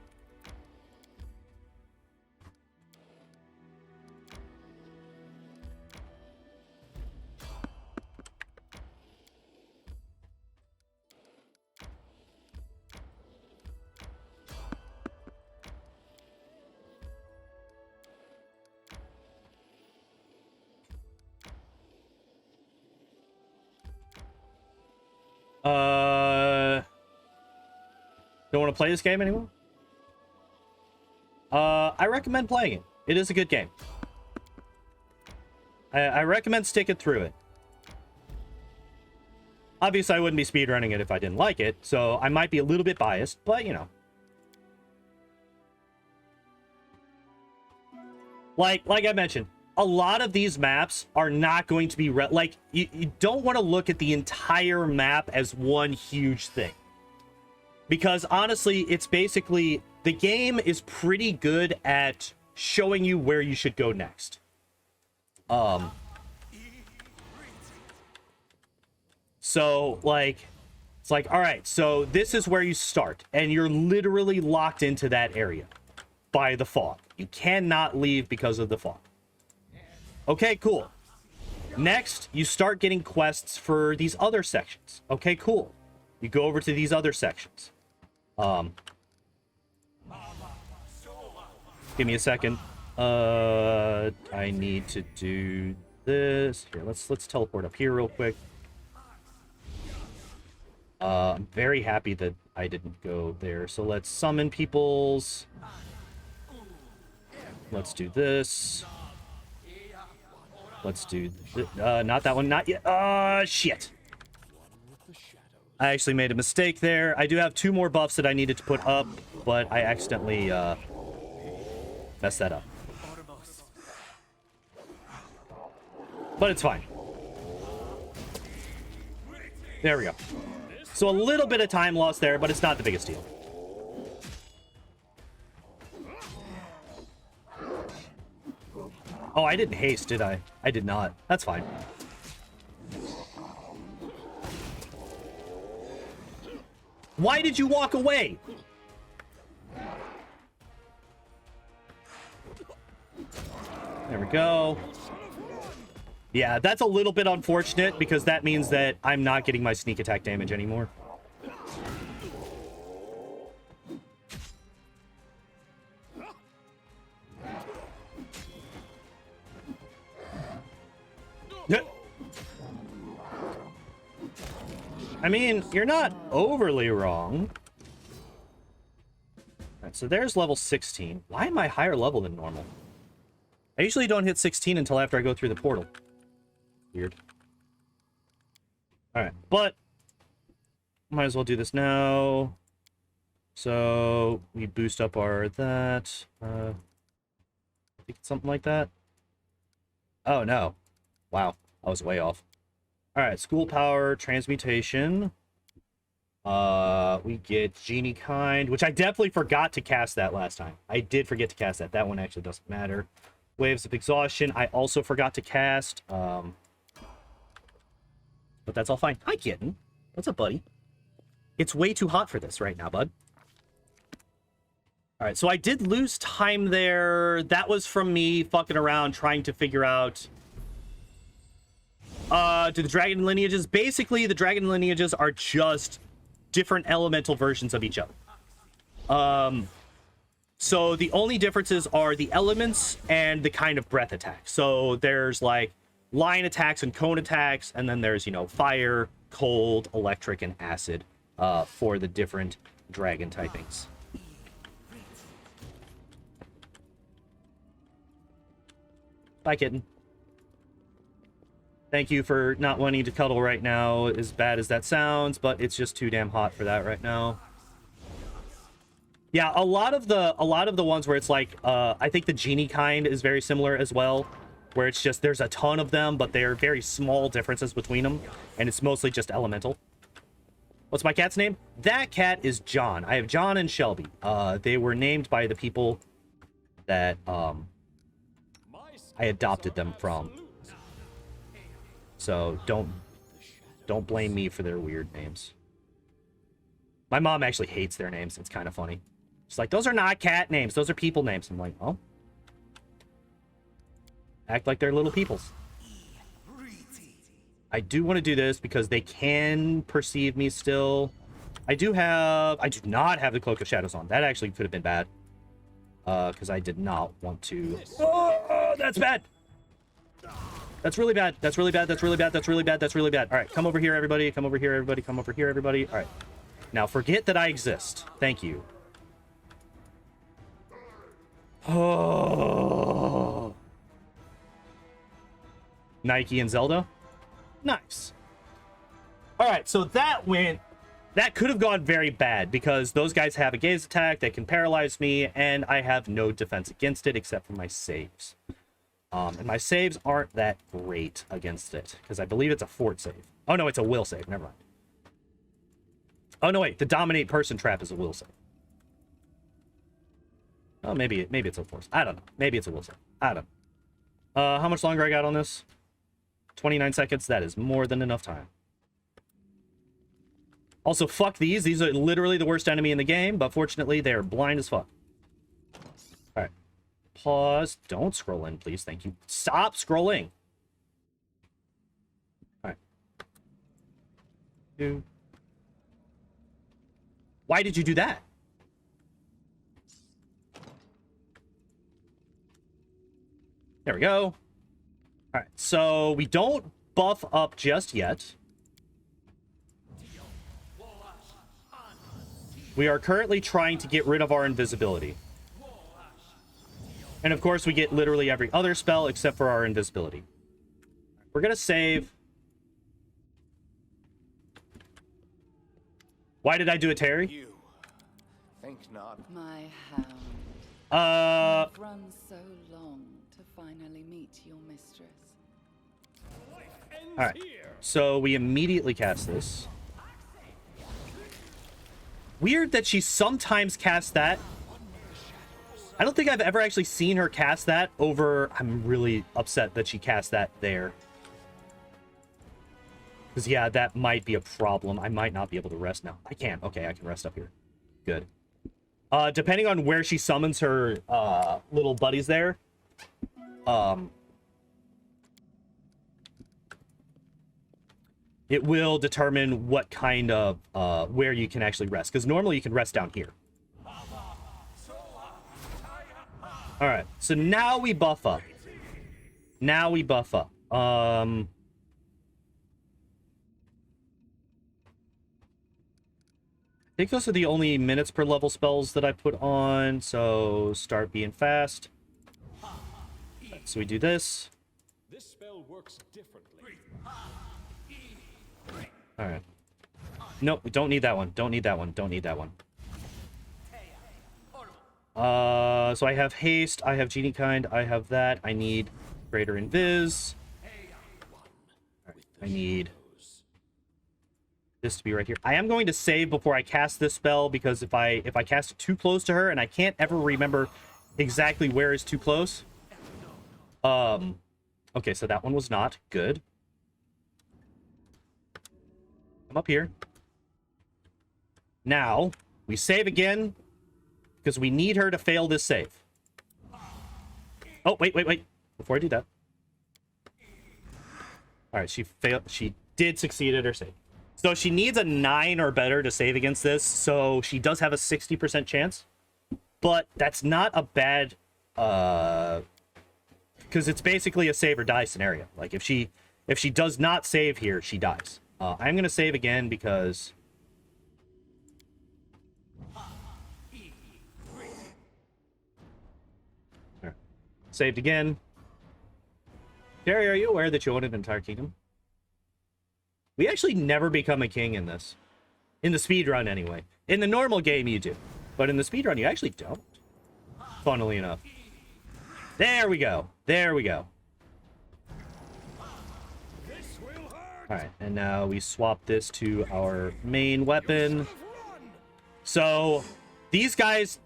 Don't want to play this game anymore? I recommend playing it. It is a good game. I recommend sticking through it. Obviously, I wouldn't be speedrunning it if I didn't like it, so I might be a little bit biased, but, you know. Like I mentioned, a lot of these maps are not going to be... you don't want to look at the entire map as one huge thing. Because, honestly, it's basically... The game is pretty good at showing you where you should go next. So, like... It's like, alright, so this is where you start. And you're literally locked into that area. By the fog. You cannot leave because of the fog. Okay, cool. Next, you start getting quests for these other sections. Okay, cool. You go over to these other sections. Give me a second. I need to do this. Here, let's teleport up here real quick. I'm very happy that I didn't go there. So let's summon peoples. Let's do this. Let's do... not that one. Not yet. Shit. I actually made a mistake there. I do have 2 more buffs that I needed to put up, but I accidentally messed that up. But it's fine. There we go. So a little bit of time lost there, but it's not the biggest deal. Oh, I didn't haste, did I? I did not. That's fine. Why did you walk away? There we go. Yeah, that's a little bit unfortunate because that means that I'm not getting my sneak attack damage anymore. I mean, you're not overly wrong. Alright, so there's level 16. Why am I higher level than normal? I usually don't hit 16 until after I go through the portal. Weird. Alright, but might as well do this now. So we boost up our that. I think it's something like that. Oh no. Wow, I was way off. Alright, school power, transmutation. We get Genie Kind, which I definitely forgot to cast that last time. I did forget to cast that. That one actually doesn't matter. Waves of Exhaustion, I also forgot to cast. But that's all fine. Hi, kitten. What's up, buddy? It's way too hot for this right now, bud. Alright, so I did lose time there. That was from me fucking around trying to figure out... do the dragon lineages... Basically, the dragon lineages are just different elemental versions of each other. So the only differences are the elements and the kind of breath attack. So there's like line attacks and cone attacks, and then there's, you know, fire, cold, electric, and acid for the different dragon typings. Bye, kitten. Thank you for not wanting to cuddle right now, as bad as that sounds, but it's just too damn hot for that right now. Yeah, a lot of the ones where it's like, I think the genie kind is very similar as well, where it's just there's a ton of them, but they're very small differences between them, and it's mostly just elemental. What's my cat's name? That cat is John. I have John and Shelby. They were named by the people that I adopted them from. So don't blame me for their weird names. My mom actually hates their names. It's kind of funny. She's like, those are not cat names. Those are people names. I'm like, oh. Act like they're little peoples. I do want to do this because they can perceive me still. I do not have the Cloak of Shadows on. That actually could have been bad. Because I did not want to. Oh, that's bad. That's really bad. That's really bad. That's really bad. That's really bad. That's really bad. All right, come over here, everybody. Come over here, everybody. Come over here, everybody. All right. Now, forget that I exist. Thank you. Oh. Nike and Zelda. Nice. All right, so that could have gone very bad because those guys have a gaze attack that can paralyze me, and I have no defense against it except for my saves. And my saves aren't that great against it because I believe it's a fort save. Oh, no, it's a will save. Never mind. Oh, no, wait. The dominate person trap is a will save. Oh, maybe it's a force. I don't know. Maybe it's a will save. I don't know. How much longer I got on this? 29 seconds. That is more than enough time. Also, fuck these. These are literally the worst enemy in the game, but fortunately, they are blind as fuck. All right. Pause. Don't scroll in, please. Thank you. Stop scrolling. All right. Two. Why did you do that? There we go. All right, so we don't buff up just yet. We are currently trying to get rid of our invisibility. And of course, we get literally every other spell except for our invisibility. We're gonna save. Why did I do a Terry? You think not? My hound. I've run so long to finally meet your mistress. All right. So we immediately cast this. Weird that she sometimes casts that. I don't think I've ever actually seen her cast that over. I'm really upset that she cast that there. Because, yeah, that might be a problem. I might not be able to rest now. I can. Okay, I can rest up here. Good. Depending on where she summons her little buddies there, it will determine what kind of where you can actually rest. Because normally you can rest down here. All right, so now we buff up. Now we buff up. I think those are the only minutes per level spells that I put on, so start being fast. So we do this. This spell works differently. All right. Nope, we don't need that one. Don't need that one. Don't need that one. So I have haste, I have genie kind, I have that. I need greater invis. Right, I need this to be right here. I am going to save before I cast this spell because if I cast it too close to her and I can't ever remember exactly where is too close. Okay, so that one was not good. Come up here. Now we save again because we need her to fail this save. Oh, wait. Before I do that. All right, she failed. She did succeed at her save. So she needs a 9 or better to save against this, so she does have a 60% chance. But that's not a bad, because it's basically a save or die scenario. Like if she does not save here, she dies. I'm gonna save again because there. Saved again. Terry, are you aware that you own an entire kingdom? We actually never become a king in this. In the speedrun, anyway. In the normal game, you do. But in the speedrun, you actually don't. Funnily enough. There we go. There we go. Alright, and now we swap this to our main weapon. So, these guys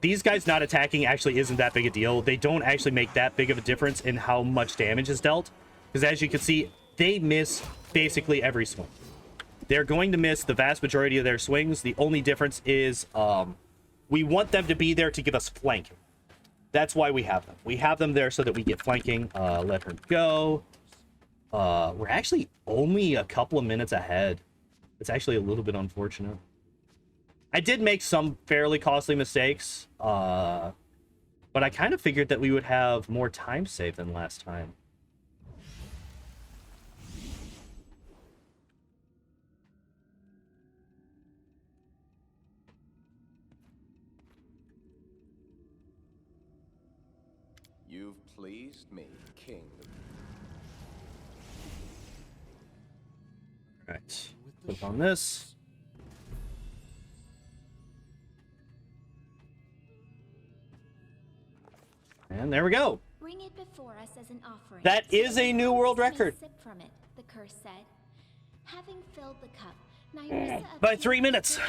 not attacking actually isn't that big a deal. They don't actually make that big of a difference in how much damage is dealt. Because as you can see, they miss basically every swing. They're going to miss the vast majority of their swings. The only difference is we want them to be there to give us flanking. That's why we have them. We have them there so that we get flanking. Let her go. We're actually only a couple of minutes ahead. It's actually a little bit unfortunate. I did make some fairly costly mistakes, but I kind of figured that we would have more time saved than last time. You've pleased me, King. All right, click on this. And there we go. Bring it before us as an offering. That is a new world record. Sip from it, the curse said. Having filled the cup, Nyrissa By 3 minutes.